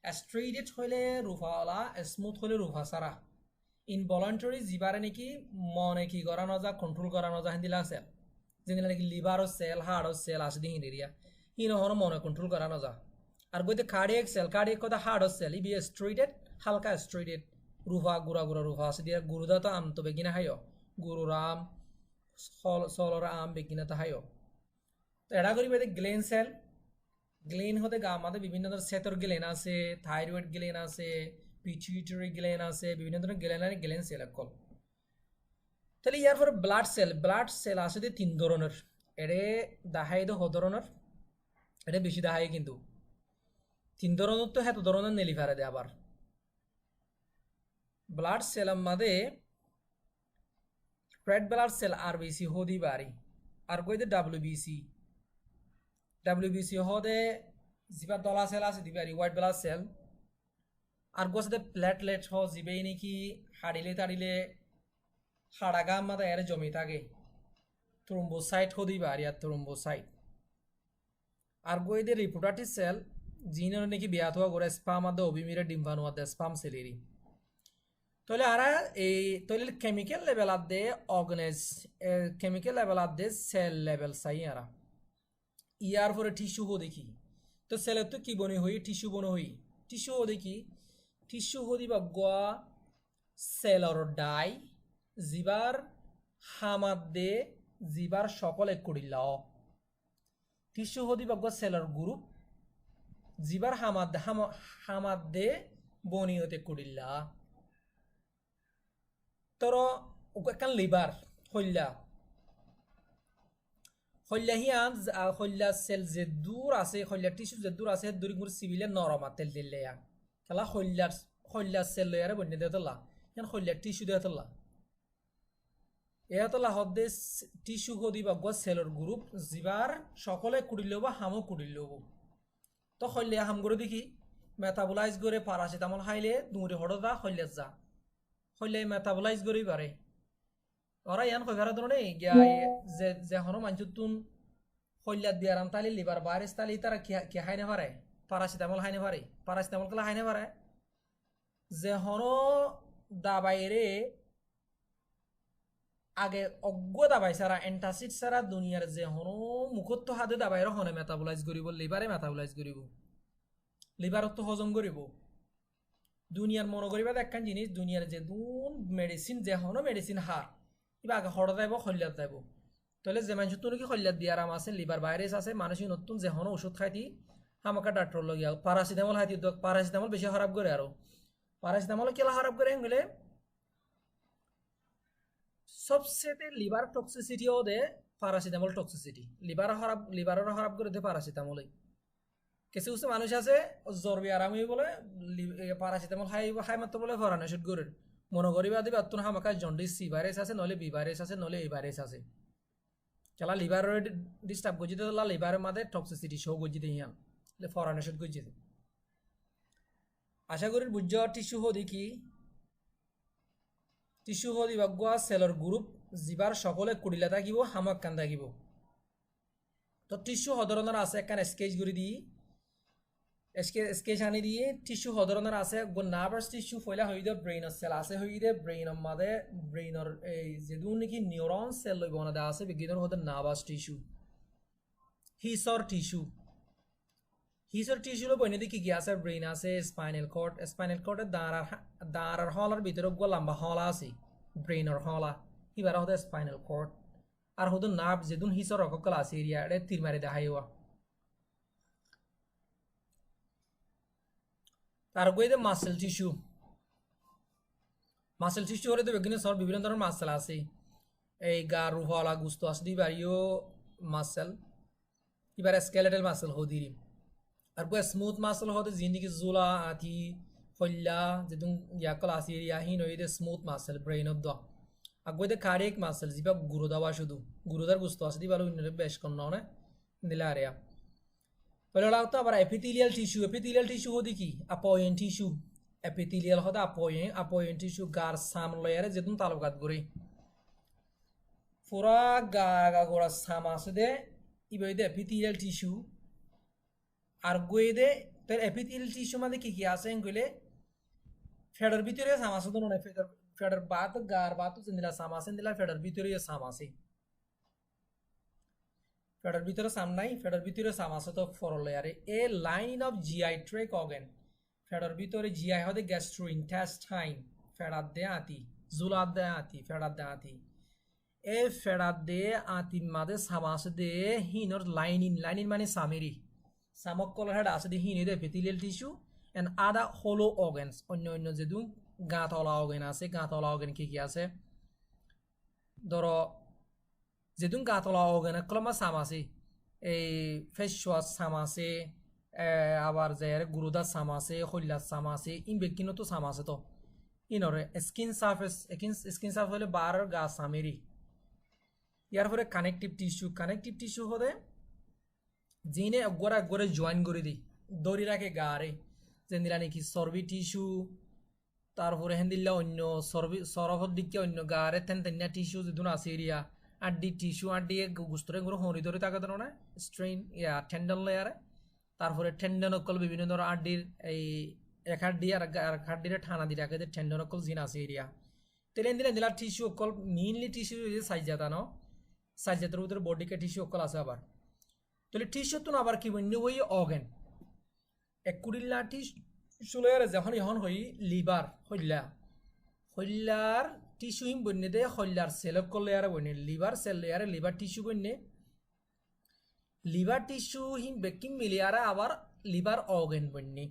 S1: স্ট্রেটেড হইলে রুফাওয়ালা স্মুথ হইলে রুফা সারা ইনভলন্টারি যিবারে নাকি মনে কি করা নজা কন্ট্রোল করা নজা হিন্দিলা সেল যেদিন নাকি লিভারও সেল হার্টও সেল আছে দিন এরিয়া হি নহর মনে কন্ট্রোল করা নজা আর বইতে কার্ডিয়াক কথা হার্টও সেল ইবি স্ট্রেটেড হালকা স্ট্রেটেড রুফা গুড়া রুফা আছে দিয়া গুরুদা তো আম তো বেগিনা হাইও গুরুর আম সলর আম বেগিনা তো হাইও তো এটা করি বেদে গ্লেন সেল গ্লেন হতে গা আমাদের বিভিন্ন ধরনের সেতর গ্লেন আছে থাইরয়েড গ্লেন আছে পিটুইটারি গ্লেন আছে বিভিন্ন ধরনের গ্লেন সেল কল তাহলে ইয়ার পরে ব্লাড সেল আছে যে 3 ধরনের এরে দাহাই তো ধরনের এটা বেশি দাহাই কিন্তু 3 ধরনের তো হেত ধরনের নেলিভারে দেয় আবার ব্লাড সেল মাদে রেড ব্লাড সেল আরবিসি হদি বারি আর কইতে ডাব্লিউবিসি হদে জিবা দলা সেল আছে দিবারি হোয়াইট ব্লাড সেল আর গোসে প্লেটলেট হ জিবে নাকি হাড়িলে তাড়িলে হাড়াগা মাদে এর জমি থাকে থ্রোম্বোসাইট হদি বারি আর থ্রোম্বোসাইট আর কইতে রিপ্রোডাক্টিভ সেল জিনের নাকি বিয়াত হওয়া করে স্পাম আদে অভিমিরে ডিম্বাণু আদে স্পাম সেলেরি তাহলে আর এই তাহলে কেমিক্যাল লেভেল আদে কেমিক্যাল লেভেল আদে সেল লেভেল চাই আর ইয়ার পরে টিস্যু হো দেখি তো সেলের তো কি বনে হই টিস্যু বনে হই টিস্যু হো দেখি টিস্যু হদি বা Goa Sailor die zipper Hamad দে জিবার সকল এক করিল টিস্যু হদি বা Goa Sailor group zipper Hamad দে বনি হতে করিল্লা তোর একখান লিভার হইলা হইলা সেল যে দূর আছে হইলা টিস্যু যে দূর আছে দূর গুড় সিভিলে নরমা তেল দিলে খেলা হইলার সেল লয়ারে বন্যে দিয়ে তোলা এখন হইলার টিস্যু দিয়ে তোলা তোলা হদে টিস্যু হদি বা গো সেলর গ্রুপ জিবার সকলে কুড়িল বা হামও কুড়িল তো হইলে হাম করে দেখি মেটাবোলাইজ করে প্যারাসিটামল খাইলে দুমুরি হড়দা হইলে যা হইলে মেটাবোলাইজ করেই পারে ওরা ইয়ান কইভারা ধরনে যে হনো মানুষতুন হইলাত দিয়ারাম তালি লিভার ভাইরাস তালি তারা কি হাইনে পারে প্যারাসিটামল হাইনে পারে প্যারাসিটামল কলা হাইনে পারে যে হনো দাবাইরে আগে অজ্ঞ দাবাই সারা এন্টাসিড সারা দুনিয়ার যে হনো মুখত হাতে দাবাইর হনে মেটাবোলাইজ করিব লিভারে মেটাবোলাইজ করিব লিভারত তো হজম করিব দুনিয়ার মনে করিবা একখান জিনিস দুনিয়ার যে দুন মেডিসিন যে হনো মেডিসিন হার কিবা আগে হড় যাইব হল্যাত যাইব তাহলে যে মানুষ তুমি কি হল্যাত দিয়ে আরাম আছে লিভার ভাইরাস আছে মানুষই নতুন যে হনো ওষুধ খাইতি আমাকে ডাক্তার লগিয়া প্যারাসিটামল খাইতি প্যারাসিটামল বেশি খারাপ করে আরো প্যারাসিটামল কেলা খারাপ করে গেলে সবচেয়ে লিভার টক্সিসিটিও দে প্যারাসিটামল টক্সিসিটি লিভারের খারাপ করে দে প্যারাসিটামলই কিছু কিছু মানুষ আছে জ্বর আরামই বলে প্যারাসিটামল খাই মাত্র বলে ফরানো শুট করে মনে করিবা দিবে তোর হামাকা জন্ডিস সি ভাইরাস আছে নলে বি ভাইরাস আছে নলে এই ভাইরাস আছে খেলা লিভারের ডিস্টার্ব করছি তো লিভারের মাঝে টক্সিসিটি শো করছি ইয়ান ফরানো শুট করছি আশা করি বুঝছ টিস্যু হদি কি টিস্যু হদি বাগুয়া সেলর গ্রুপ জিবার সকলে কুড়িলা থাকিব হামাক কান থাকিব তো টিস্যু হদরণের আছে একখান স্কেচ করে দিই স্কেচ আনি দিয়ে টিস্যু হদরণের আছে নার্ভাস টিস্যু ফয়লা হই দে ব্রেইনের সেল আছে হই দে ব্রেইনের মাঝে ব্রেইনের এই যেদুন নাকি নিউরন সেল লই বনা দা আছে বিজ্ঞানের হতে নার্ভাস টিস্যু হিসর টিস্যু লো বনে দেখি কি আছে ব্রেইন আছে স্পাইনাল কর্ডের দাঁড়ার হলার ভিতরে গো লম্বা হলা আছে ব্রেইনের হলা হিবার হতে স্পাইনাল কর্ড আর হতে নার্ভ যেদুন হিসর রককল আছে এরিয়া এটা তীর মারি দেখাইওয়া তার গইতে মাসেল টিস্যু হলে তো বিভিন্ন ধরনের মাসেল আছে এই গার রুহওয়ালা গুস্ত আছে দিবারিও মাসেল এবার স্কেলেটাল মাসেল হদিরি আর গো স্মুথ মাসেল হতে জিন্দিগি জুলা আতি ফল্লা যেদুন ইয়াকল আছে এরিয়া হিন হইতে smooth muscle brain of the আর গইতে কার্ডিয়াক মাসেল জিবা গুরু দাওয়া শুধু গুরুদার গুস্ত আছে দিবালো ইনরে বেশ কম ননে দিলা আরিয়া পরে আবার এপিথেলিয়াল টিস্যু হদি কি অ্যাপয়েন্ট টিস্যু এপিথেলিয়াল হতে অ্যাপয়েন্ট টিস্যু গার সাম লয়ারে যেদুন তালুকাত গরি পুরা গা গোড়া সাম আছে দে ইবাইদে এপিথেলিয়াল টিস্যু আর গোয়েদে তোর এপিথেলিয়াল টিস্যু মানে কি আছে গইলে ফেডার ভিতরে সাম আছে তো নয় ফেডার বাত গার বাত জিন্দিলা সাম আছে দিলা ফেডার ভিতরে সাম আছে ফেডার ভিতরে সাম নাই ফেডার ভিতরে সাম আছে তো ফরল লেয়ারে এ line of GI tract organ ফেডার ভিতরে জিআই হতে গ্যাস্ট্রো ইন্টেস্টাইন ফেডার দে আতি জুলাদ দে আতি ফেডার দে আতি এ ফেডার দে আতি মাদে সাম আছে দে হিনর লাইনিন মানে সামেরি সামক কলার হেড আছে দে হিনে দে এপিথেলিয়াল টিস্যু এন্ড আদা হলো অর্গানস অন্য যেদু গাঁতলা অর্গান আছে গাঁতলা অর্গান কি আছে ধরো যেদুন গাঁতলা অর্গান কলমা সাম আছে এই ফেসওয়াশ সাম আছে আবার যে গুরুদার সাম আছে হইলার সাম আছে ইন বেকিনো তো সাম আছে তো ইনরে স্কিন সার্ফেস হলে বার গা সামেরি ইয়ার পরে কানেকটিভ টিস্যু হলে জিনে একগরে জয়েন করে দিই দড়ি রাখে গারে যেদিলা নাকি চর্বি টিস্যু তারপরে হেন্দিল্লা অন্য সরফর দিকে অন্য গারে তেন্না টিস্যু যেদুন আছে এরিয়া আড্ডি টিস্যু আড্ডি গুস্তরে গুলো হরি ধরে থাকে ধরো না স্ট্রেইন টেন্ডন লেয়ারে তারপরে টেন্ডন অকল বিভিন্ন ধরনের আড্ডির এই এক হাড্ডি আর হাড্ডিরে ঠানা দিয়ে রাখে টেন্ডন অকল জিন আছে এরিয়া তেলেন দিলা টিস্যু অকল মেইনলি টিস্যু সাইজাতা ন সাইজাতের ভিতরে বডিকে টিস্যু অকল আছে আবার তাহলে টিস্যু তো আবার কি বন্য হই অর্গান এক কুড়িল্লা টিস্যু লেয়ারে যখন এখন হই লিভার হইলার টিস্যু হিম বন্যে দে হইলার সেলক লেয়ারে বন্যে লিভার সেল লেয়ারে লিভার টিস্যু বন্যে লিভার টিস্যু হিম বেকিং মিলিয়ারে আবার লিভার অর্গান বন্যে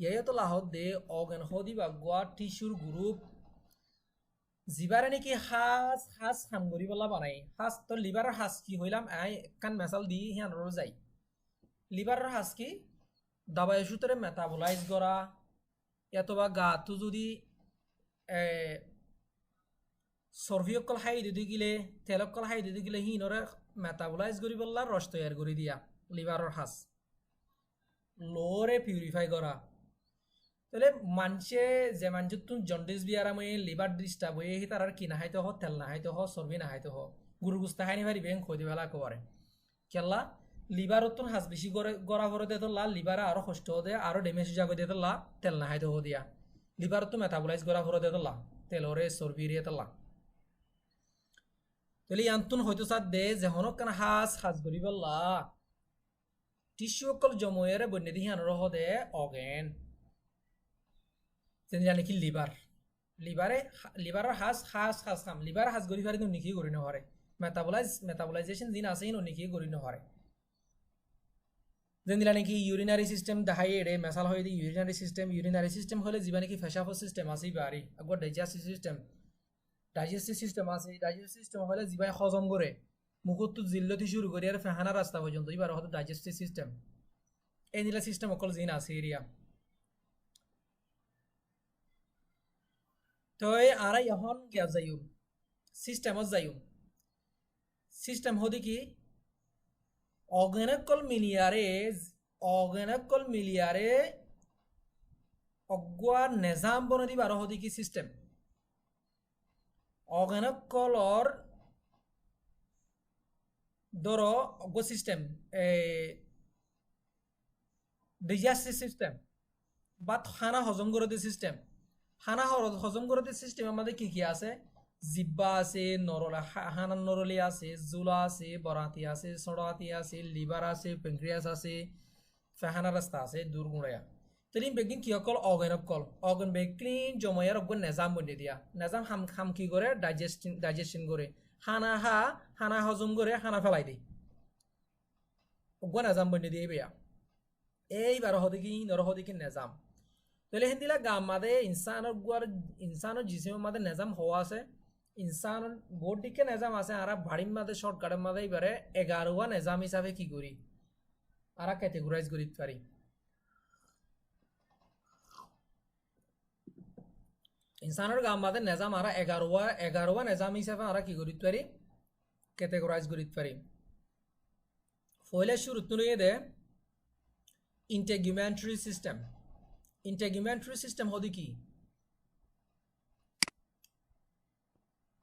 S1: ইয়ে তো লাহত দে অর্গান হদি বা গোয়া টিস্যুর গ্রুপ জিবারে নাকি হাঁস খাম করি বলা বানাই হাঁস তো লিভারের হাঁস কি হইলাম কান মেসাল দি হিয়ান যাই লিভারের হাঁস কি দাবাই ওষুধের মেটাবোলাইজ করা এতবা গাটো যদি চর্বি অকল খাই দি গিলে তেল অকল খাই দি গিলে হিনরে মেটাবোলাইজ করি বললা রস তৈয়ার করে দিয়া লিভারের হাঁস লোরে পিউরিফাই করা তাহলে মানুষে তুমি জন্ডিস বিয়ারামে লিভার ডিস্টার্ব হয়ে তার আর কি নাহাইতে হ তেল নাহাইতে হ চর্বি নাহাইতে হ গুরু গুস্তা খাইনি পারি বেং খদি বেলা কবারে কেলা লিভারত তো হাঁস বেশি গড়া করে দিয়ে তোলা লিভারে আরো কষ্ট দে আরো ড্যামেজ জাগো দিয়ে তোলা তেল নাহাইতে হ দিয়া লিভারত তো মেটাবোলাইজ গড়া করে দিয়ে তোলা তেলরে চর্বি রে তোলা তাহলে ইয়ান্তুন হয়তো সাত দে যেহন কান হাঁস গড়ি বললা টিস্যু অকল জময়েরে বন্যে দিয়ে আনর হ দে অগেন যেন কি লিভারের হাঁস খাম লিভার হাঁস গড়ি ফারি নিকি গড়ি নহরে মেটাবোলাইজেশন জিন আছে নিকি গড়ি নহরে যেন দিলা নাকি ইউরিনারি সিস্টেম দেখাই এড়ে মেসাল হয়ে দিই ইউরিনারি সিস্টেম হলে যিবা নাকি ফেসাফর সিস্টেম আছে বাড়ি আগর ডাইজেস্টিভ সিস্টেম আছে ডাইজেস্টিভ সিস্টেম হলে যিবাই হজম করে মুখত জিল্লতি শুরু করি আর ফেহানা রাস্তা পর্যন্ত এবার হয়তো ডাইজেস্টিভ সিস্টেম এই নিলা সিস্টেম অকল জিন আছে এরিয়া তো আর এখন গিয়া যাইম সিস্টেম হদি কি অর্গানকল মিলিয়ারে অগুয়ার নেজাম বনে দিবার হদি কি সিস্টেম অর্গানকলর ধরো অগ সিস্টেম ডিজাস্টিভ সিস্টেম বা খানা হজম করতে সিস্টেম খানা হজম করতে সিস্টেম আমাদের কি আছে জিব্বা আছে হানার নরলি আছে জুলা আছে বরাতি আছে সড়াতি আছে লিভার আছে প্যানক্রিয়াস আছে ফেহানা রাস্তা আছে দূরগুড়ায়া তাহলে বেগিন কি অকল অর্গান বেগিন জমায়ার অগ্ন নেজাম বন্ধে দিয়া নেজাম হাম কি করে ডাইজেশন করে হানা হজম করে হানা ফেলাই দেয় অগ্ন নেজাম বন্ধে দিয়ে বেয়া এইবার হদিকি নরহদিকি নেজাম তাহলে হিন্দিলা গাম মাদে ইনসানের জিসিমের মাদে নিজাম হওয়া আছে ইনসান বোর্ডিকে নিজাম আছে আর ভাড়ির মাদে শর্টকাটের মাদে এবারে 11 নিজাম হিসাবে কি করি আর ক্যাটেগরাইজ করি পারি ইনসানের গাম মাদে নিজাম আর 11 নিজাম হিসাবে আর কি করি পারি ক্যাটেগরাইজ করি পারি ফলে শুরু তুলিয়ে দে ইন্টিগ্রিমেন্টারি সিস্টেম ইন্টিগ্রিমেন্টারি সিস্টেম হদি কি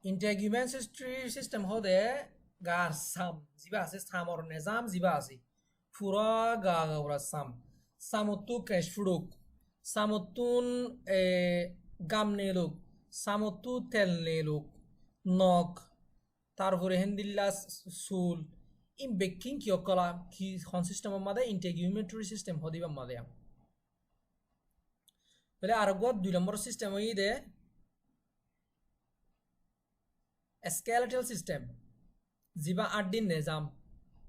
S1: ইন্টিগ্রিমেন্টারি সিস্টেম হদে গার সাম জিবা আছে সামর নিজাম জিবা আছে পুরা গাওরা সামতু ক্রেশ ফুডুক সামতুন গাম নেলুক সামতু তেল নেলুক নখ তারপরে হেন্দিল্লা সুল ইন বেকিং কিয় কলা কি হন সিস্টেম মাদে ইন্টিগ্রিমেন্টারি সিস্টেম হদিবা মাদে বলে আর গো 2 নম্বর সিস্টেম হই দে স্কেলেটাল সিস্টেম জিবা আড্ডি নিজাম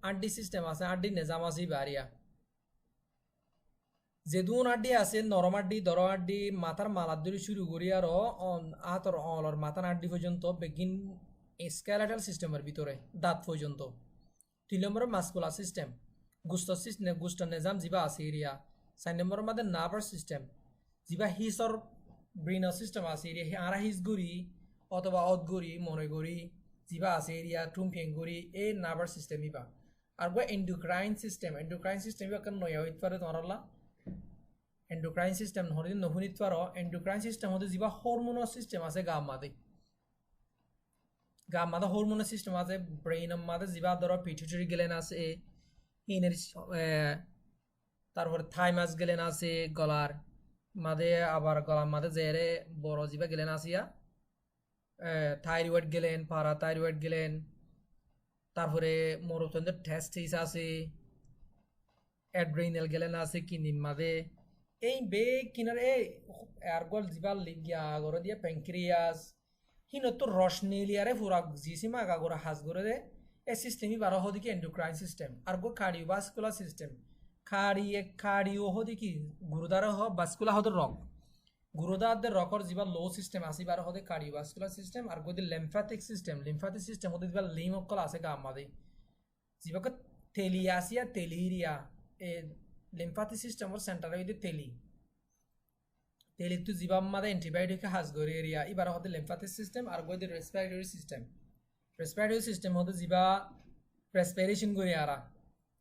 S1: আড্ডি সিস্টেম আছে আড্ডি নিজাম আছে বাড়িয়া যেদুন আড্ডি আছে নরম আড্ডি দর আড্ডি মাথার মালার ধরে শুরু করি আর আতর অলর মাথার আড্ডি পর্যন্ত বেগিন স্কেলেটাল সিস্টেমের ভিতরে দাঁত পর্যন্ত 3 নম্বর মাস্কুলার সিস্টেম গুস্ত নিজাম জিবা আছে এরিয়া 4 নম্বর মাদে নার্ভাস সিস্টেম জিবা হিসর ব্রেইনার সিস্টেম আছে এরিয়া আরা হিস গুড়ি অথবা অদগুড়ি মনে করি জিবা আছে এরিয়া টুমফেং করি এই নার্ভাস সিস্টেম ইবা আর গো এন্ডোক্রাইন সিস্টেম ইবা কেন নয়া হইতে পারে তোমারলা এন্ডোক্রাইন সিস্টেম হরিদিন নহুনিত পারো এন্ডোক্রাইন সিস্টেম হতে জিবা হরমোনাল সিস্টেম আছে গাম মাদে হরমোনাল সিস্টেম আছে ব্রেইন মাদে জিবা ধরো পিটুইটারি গ্ল্যান্ড আছে হিনের তারপরে থাইমাস গ্ল্যান্ড আছে গলার মাদে আবার গলার মাদে জেরে বড় জিবা গ্ল্যান্ড আসিয়া থাইরয়েড গ্ল্যান্ড পারাথাইরয়েড গ্ল্যান্ড তারপরে মরুতন্ত্রের টেস্টিস আছে অ্যাড্রেনাল গ্ল্যান্ড আছে কিনিন মাদে এই বে কিনার এই আরগল জিবাল লিগিয়া গর দিয়া প্যানক্রিয়াস হিনতো রসনেলিয়ারে পুরা জিসিমা গাগরা হাজ করে দে এই সিস্টেমই বারো হদিকে এন্ডোক্রাইন সিস্টেম আরগো কার্ডিওভাস্কুলার সিস্টেম কার্ডিও হদিকে গুরুদার হ ভাস্কুলার হদ রক গুরুদারদের রকর জিবা লো সিস্টেম আসি বারো হদে কার্ডিওভাস্কুলার সিস্টেম আর গদি লিম্ফ্যাটিক সিস্টেম হদে জিবা লিম অকল আছে গা আমাদে জিবাকে তেলিয়াসিয়া তেলিরিয়া এ লিম্ফ্যাটিক সিস্টেমর সেন্টার হইতে তেলি তো জিবা মাদে অ্যান্টিবায়োটিক হাজ গরি এরিয়া ইবার হদে লিম্ফ্যাটিক সিস্টেম আর গদি রেসপিরেটরি সিস্টেম হদে জিবা রেসপিরেশন গরি আরা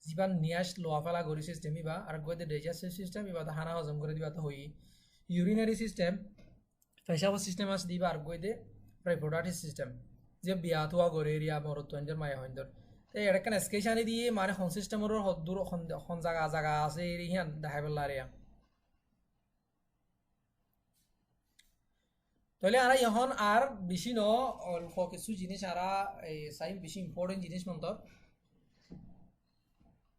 S1: জিবা নিয়াস লোয়া ফেলা গরি সিস্টেম ইবা আর গদি ডাইজেস্টিভ সিস্টেম ইবা হানা হজম করে দিবা তো হই ইউরিনারি সিস্টেম পেশাব সিস্টেম আছে দিবা আর গইদে রিপ্রোডাক্টিভ সিস্টেম যে বিয়া থোয়া গরে এরিয়া মরত্বঞ্জর মায়া হইন্দর এই এটাকান স্কেশানি দিয়ে মানে হন সিস্টেমর হদ্দুর হন জায়গা আছে এরি হিয়ান দেখাই পেলা রিয়া তাহলে আর এখন আর বেশি ন অল্প কিছু জিনিস আর সাইম বেশি ইম্পর্টেন্ট জিনিস মন্তর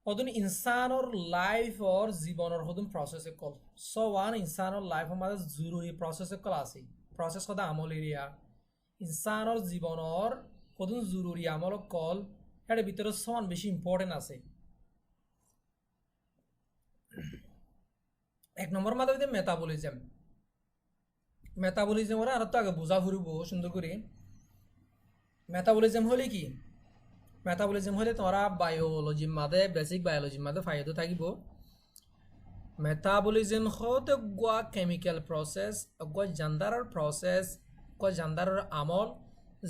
S1: হদুন ইনসানর লাইফ অর জীবনের হদুন প্রসেস কল সো ওয়ান ইনসানর লাইফ আমাদের জরুরি প্রসেস কল আছে প্রসেস কথা আমল এরিয়া ইনসানর জীবনের হদুন জরুরি আমল কল এর ভিতরে সমান বেশি ইম্পর্টেন্ট আছে এক নম্বর মাধ্যমে মেটাবলিজম ওরা আর তো আগে বোঝা ফুরব সুন্দর করে মেটাবলিজম হলে কি মেটাবলিজম হলে তোমরা বায়োলজি মাদে বেসিক বায়োলজি মাদে ফায়দা থাকিব মেটাবলিজম হতে গোয়া কেমিক্যাল প্রসেস গোয়া জান্দারের আমল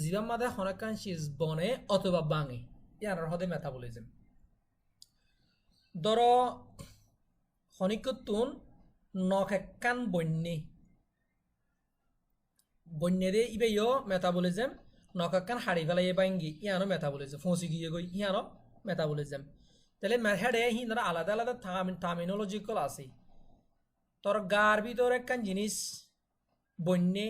S1: জীবা মাদে হনকান চিজ বনে অথবা বাঙে ইয়ার হদে মেটাবলিজম ধর হনিকতুন নখ একখান বন্যে ইবেও মেটাবলিজম নকাকান হাড়ি ফেলাই বাঙ্গি ইয়ানো মেটাবলিজম ফসি গিয়ে গই ইয়ানো মেটাবলিজম তাহলে হেডে হিনারা আলাদা আলাদা টার্মিনোলজিক্যাল আছে তোর গার ভিতর একখান জিনিস বন্যে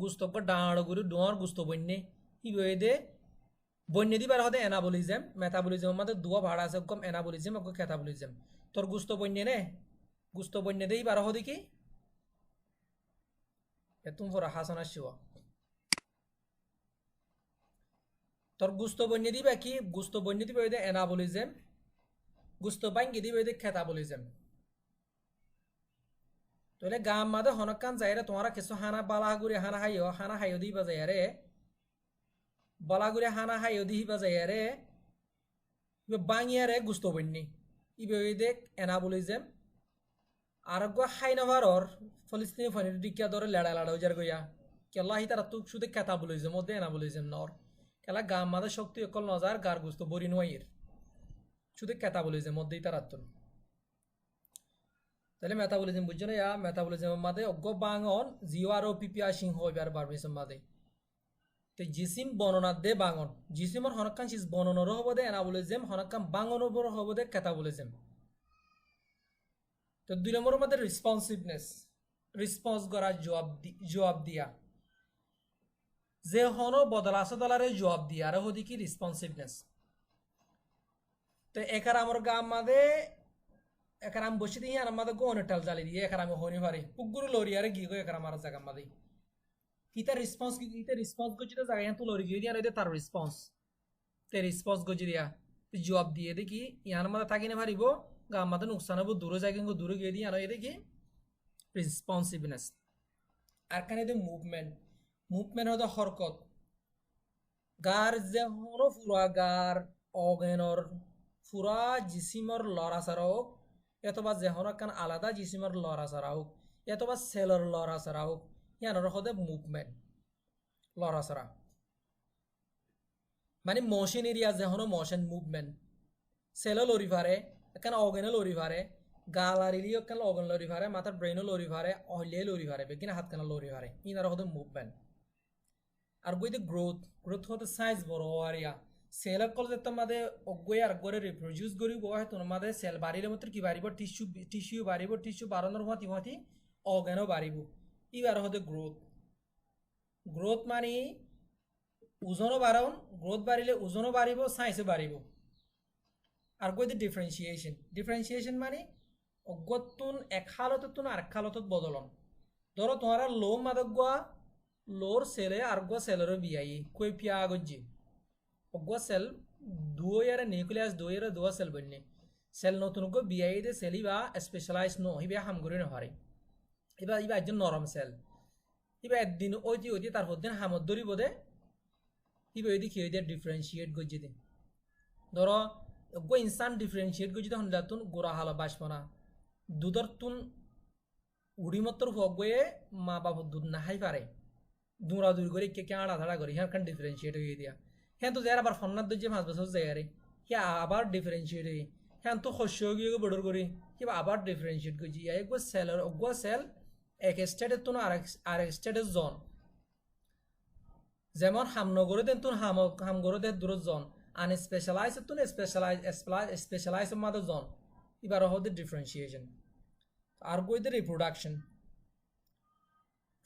S1: গুস্ত ডাঁড় গুরু ডোঁয়ার গুস্ত বন্যে ইবে বন্যে দিবার হতে এনাবলিজম মেটাবলিজম মধ্যে দুয়া ভাড়া আছে কম এনাবলিজম অক ক্যাটাবলিজম তোর গুস্ত বন্যে দেই বার হদি কি তুমি ফোরা হাসানা শিওয়া তোর গুস্ত বন্যে দিবা কি গুস্ত বন্যে দিবা ওইদে এনাবলিজম গুস্ত বাঙ্গি দিবা ওইদে ক্যাটাবলিজম তাহলে গাম মাদে হনকান যাইরে তোমারা কিছু হানা বালাগুড়ি হানা হাইও দিবা যাইরে বালাগুড়ি হানা হাইও দিবা যাইরে ইবে বাঙিয়ারে গুস্ত বন্নি ইবে দেখ এনাবলিজম আর গো হাইনাভারর ফলিস্তিনি ফানির দিকিয়া ধরে লেড়া লেড়া উজার গইয়া কেলা হি তারা তুক শুধু ক্যাটাবলিজম মধ্যে এনাবলিজম নর কেলা গাম মাদে শক্তি অকল নজার গার গুস্ত বরি নয়ের শুধু ক্যাটাবলিজম মধ্যেই তারা তুন তাহলে মেটাবলিজম বুঝছো না মেটাবলিজমের মাঝে অজ্ঞ বাঙন জিও আর পিপিআ সিংহ এবার বার্মিসের মাঝে তো জিসিম বর্ণনা দে বাঙন জিসিমর হনকান সিস বর্ণনারও হব দে এনাবলিজম হনকান বাঙনরও হব দে ক্যাটাবলিজম তো 2 নম্বরের মধ্যে রেসপন্সিভনেস রেসপন্স করা জবাব দিয়া যে হনো বদলা সদলারে জবাব দিয়া আর হদি কি রেসপন্সিভনেস তো একার আমার গাম মাঝে একার আমি বসে দিয়ে আর আমাদের গো অনেক টাল জ্বালি দিয়ে একার আমি হনি পারি পুকুর লরি আরে গিয়ে গো একার আমার জায়গা মাঝে ইতা রেসপন্স করছি তো জায়গায় তো লরি গিয়ে দিয়ে আর তার রেসপন্স তে রেসপন্স করছি দিয়া জবাব দিয়ে দেখি ইয়ার মাঝে থাকি না পারিব গাম মাঝে নুকসান হবো দূরে যাই কিন্তু দূরে গিয়ে দিয়ে আর দেখি রেসপন্সিভনেস আর কানে মুভমেন্ট হতো হরকত গার যে হনো ফুরা গার অগেনর ফুরা জিসিমর লড়াচারা হোক অথবা যেহন কান আলাদা জিসিমর লড়াচারা হোক অথবা সেলর লড়াচারা হোক ইয়ানোর হতে মুভমেন্ট লড়াচারা মানে মোশন এরিয়া যেহন মোশন মুভমেন্ট সেলও লড়ি পারে এখানে অগেনও লড়ি পারে গালারিলিও কেন অগেন লড়ি পারে মাথার ব্রেনও লড়ি পারে অহলিয়ে লড়ি পারে বেগিনা হাত কেন লড়ি পারে ইনার হতে মুভমেন্ট আর গইতে গ্রোথ হতে সাইজ বড় আরিয়া সেল কল যে তোমাদের অগই আর গরে রিপ্রোডিউস করিব হয় তোমাদের সেল বাড়ির মতো কি বাড়িব টিস্যু বাড়িব টিস্যু বাড়ানোর হতি অর্গানও বাড়িব ইবার হতে গ্রোথ মানে ওজনও বাড়াউন গ্রোথ বাড়িলে ওজনও বাড়িব সাইজও বাড়িব আর গইতে ডিফারেন্সিয়েশন মানে অজ্ঞতুন এক হালততুন আর এক হালতত বদলন ধরো তোমারা লো মাদক গোয়া লোর সেলে আর গো সেলেরও বিয়াই কই পিয়া গজ্জি অগো সেল দুয়ারে নিউক্লিয়াস দুয়ারে দুয়া সেল বন্নে সেল নতুন গো বিআই দে সেল ইবা স্পেশালাইজ নো ইবা হামগুরি নহরে ইবা একজন নরম সেল ইবা একদিন ওইটি তারপর দিন হামদ ধরিব দে ইবা ওইদি কি দে ডিফারেন্সিয়েট গজ্জি দে ধরো গো ইনসান ডিফারেন্সিয়েট গজ্জি দে হন্দাতুন গোরা হালা বাসপনা দুধর তুন উড়িমত্তর হগয়ে মা বাবা দুধ নাহাই পারে দূরা দূর করে কে আড়া ধাড়া করে হ্যাঁ ডিফারেন্সিয়েট হয়ে দিয়া হ্যাঁ তো যার আবার ফন্নার দু যে 5 বছর যায় আরে কে আবার ডিফারেন্সিয়েট হয়ে হ্যাঁ তো শস্য গিয়ে বড়র করি কিবা আবার ডিফারেন্সিয়েট করছি একবার সেলের অগুয়া সেল এক স্টেটের তো আর এক স্টেটের জন যেমন হামনগরে দেন তো হামগরে দেন দূর জন আন স্পেশালাইজ তো স্পেশালাইজ মাদে জন এবার হতে ডিফারেন্সিয়েশন আর গইতে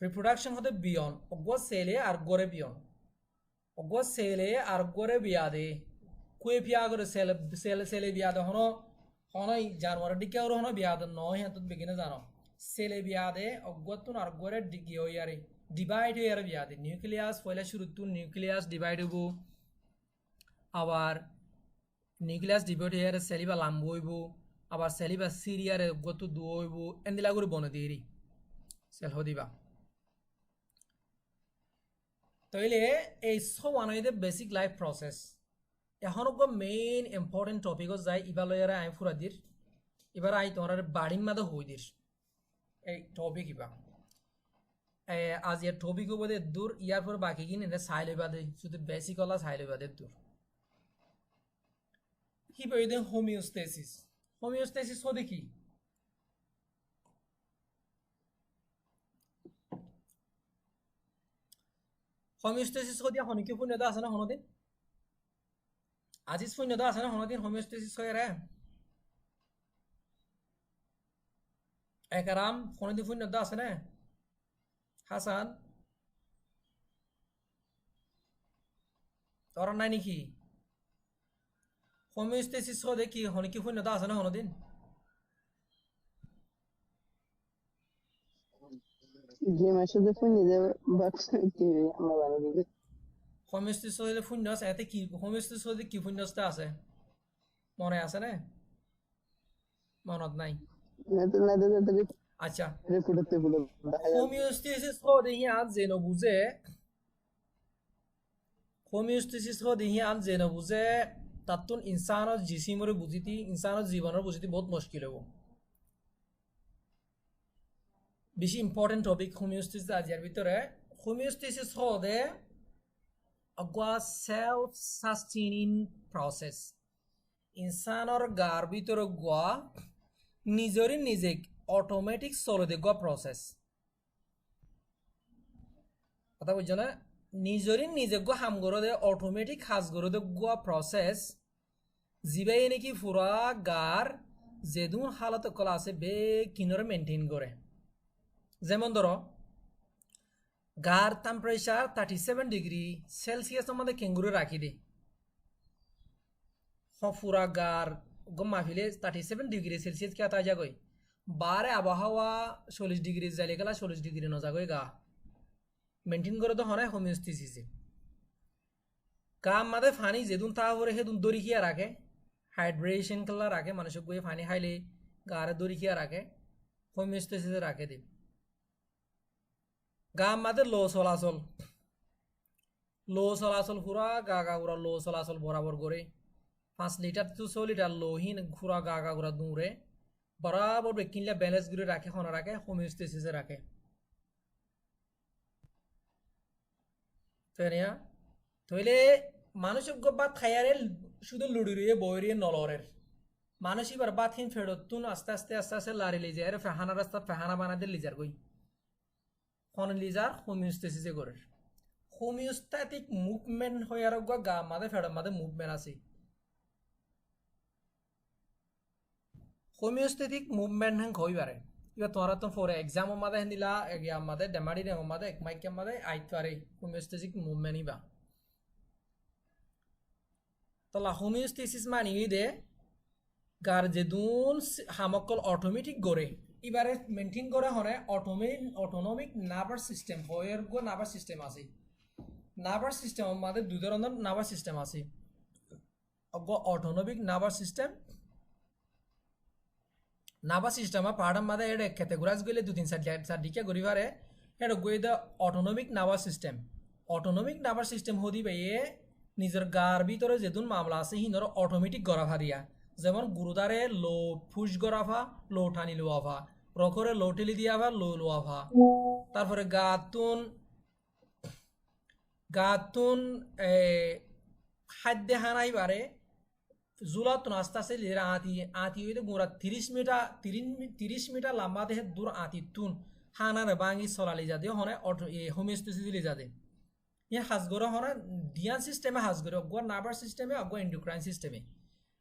S1: রিপ্রোডাকশন হতে বিয়ন অগুয়া সেলে আর গরে বিয়ন অগো সেলে আর গরে বিয়াদে কুয়ে পিয়া করে সেলে বিয়াদে হনো জানোয়ার ডিকে আর হনো বিয়াদে নয় হ্যাঁ তো বেগিনে জানো সেলে বিয়াদে অগতুন আর গরে ডিগি হইয়ারে ডিভাইড হইয়ারে বিয়াদে নিউক্লিয়াস পয়লা শুরুতু নিউক্লিয়াস ডিভাইড হইব আবার নিউক্লিয়াস ডিভাইড হইয়ারে সেলিবা লাম্ব হইব আবার সেলিবা সিরিয়ারে গতু দু হইব এন্দিলা করে বনে দিয়েরি সেল হদিবা তাইলে এই সব আনাইদে বেসিক লাইফ প্রসেস এখন মেইন ইম্পর্টেন্ট টপিক যাই ইবালয়ারে আই ফুরা দির এবার আই তোমার বাড়ির মাদে হই দির এই টপিক ইবা আজ এর টপিক হবো দূর ইয়ার পর বাকি কিনে সাই লইবা দে শুধু বেসিক হলা সাই লইবা দে দূর কি বই হোমিওস্টেসিস হতে কি হোমিওস্টেসিস হদিয়া হনিকে শূন্যতা আছে না হনদিন আজিজ শূন্যতা আছে না হনদিন হোমিওস্টেসিস হয়ে রে একরাম কোনদিন শূন্যতা আছে না হাসান তোর নাই নাকি হোমিওস্টেসিস হদে কি হনিকে শূন্যতা আছে না হনদিন
S2: যে মাসে ফুনি দেবে বাক্স কি আমরা বানিয়ে দিবে
S1: হোমিওস্টেসিস হদে শূন্য আছে এতে কি হোমিওস্টেসিস হদে কি শূন্যতা আছে মনে আছে না মনত নাই
S2: না তো
S1: আচ্ছা
S2: রেকর্ডতে বলে দেখা যাবে।
S1: হোমিওস্টেসিস হদে হিয়ান যেন বুঝে হোমিওস্টেসিস হদে হিয়ান যেন বুঝে তাতুন ইনসানৰ জিসিমরে বুঝিতি ইনসানৰ জীবনের বুঝিতি বহুত মুশকিল হবো বেশি ইম্পর্টেন্ট টপিক হোমিওস্টেসিস আজিয়ার ভিতরে হোমিওস্টেসিস হদে অগুয়া সেলফ সাস্টেইনিং প্রসেস ইনসানৰ গাৰ ভিতরে গুয়া নিজরে নিজে অটোমেটিক চলে দে গুয়া প্রসেস কথা বুঝছো না নিজরে নিজে গো হাম গরো দে অটোমেটিক হাজ গরো দে গুয়া প্রসেস জিবাই নাকি পুরা গার যেদুন হালত কলা আছে বে কিনরে মেনটেন করে যেমন ধরো গার টেম্পারেচার 37 ডিগ্রি সেলসিয়াস মধ্যে কেঙ্গুরে রাখি দে পুরা গার গম মাফিলে 37 ডিগ্রি সেলসিয়াস কে আতা যাগই বারে আবহাওয়া 40 ডিগ্রি যাইলে গেলা 40 ডিগ্রি নজাগই গা মেনটেন করে তো হয় হোমিওস্টেসিসে কাম মাদে ফানি যেদুন তা হরে হেদুন দড়ি খিয়া রাখে হাইড্রেশন কালা রাখে মানুষক গিয়ে ফানি খাইলে গারে দড়ি খিয়া রাখে হোমিওস্টেসিসে রাখে দিন গাম মাদে লো চলাচল পুরা গা গা গুড়া লো চলাচল বরাবর করে 5 লিটার টু 6 লিটার লোহিন পুরা গা গা গুড়া দৌড়ে বরাবর কিনলে ব্যালেন্স করে রাখে হন রাখে হোমিওস্টেসিসে রাখে তাইয়া তইলে মানুষক বাদ খায়ারে শুধু লুড়িয়ে বইরিয়ে নলরের মানুষ এবার বাদ হিন ফেরতুন আস্তে আস্তে আস্তে আস্তে লারি লিজে আরে ফেহানা রাস্তা ফেহানা বানাতে লিজার গই কোন লিজার হোমিওস্টেসিসে করে হোমিওস্ট্যাটিক মুভমেন্ট হয়ে আর গা মাদে ফেড় মাদে মুভমেন্ট আছে হোমিওস্ট্যাটিক মুভমেন্ট হ্যাং হইবারে এবার তোরা তো ফর এক্সাম মাদে হেন্দিলা এগিয়া মাদে ডেমারি রে মাদে এক মাইকে মাদে আইতবারে হোমিওস্ট্যাটিক মুভমেন্ট ইবা তলা হোমিওস্টেসিস মানি দে গার যেদুন হামকল অটোমেটিক গড়ে এবারে মেনটেন করে হরে অটোনমিক নার্ভাস সিস্টেম হয়ের গো নার্ভাস সিস্টেম আছে নার্ভাস সিস্টেম আমাদের দুই ধরনের নার্ভাস সিস্টেম আছে autonomic nervous system nervous system পাহাড় মাদে এড়ে খেতে ঘুরাজ গেলে 2-3 সার দিকে ঘুরি পারে এটা গই দা অটোনমিক নার্ভাস সিস্টেম হদি পাইয়ে নিজের গার ভিতরে যেদুন মামলা আছে হিনর অটোমেটিক গড়াফা দিয়া যেমন গুরুদারে লো ফুস গড়াফা লো টানি লোয়াফা রখরে লো টেলি দিয়াফা লো লোয়াফা তারপরে গাতুন খাদ্য হানাই বারে জুলাতুন আস্তে আস্তে লিরা আতি হইতে গুড়া 30 মিটার লম্বা দেহে দূর আতি তুন হানারে বাঙি চলালি যা দিয়ে হনে হোমিওস্টেসিস দিলি যা দে ইয়ে হাজগর হনে ডিয়ান সিস্টেমে হাজগর অগুয়া নার্ভাস সিস্টেমে অগুয়া এন্ডোক্রাইন সিস্টেমে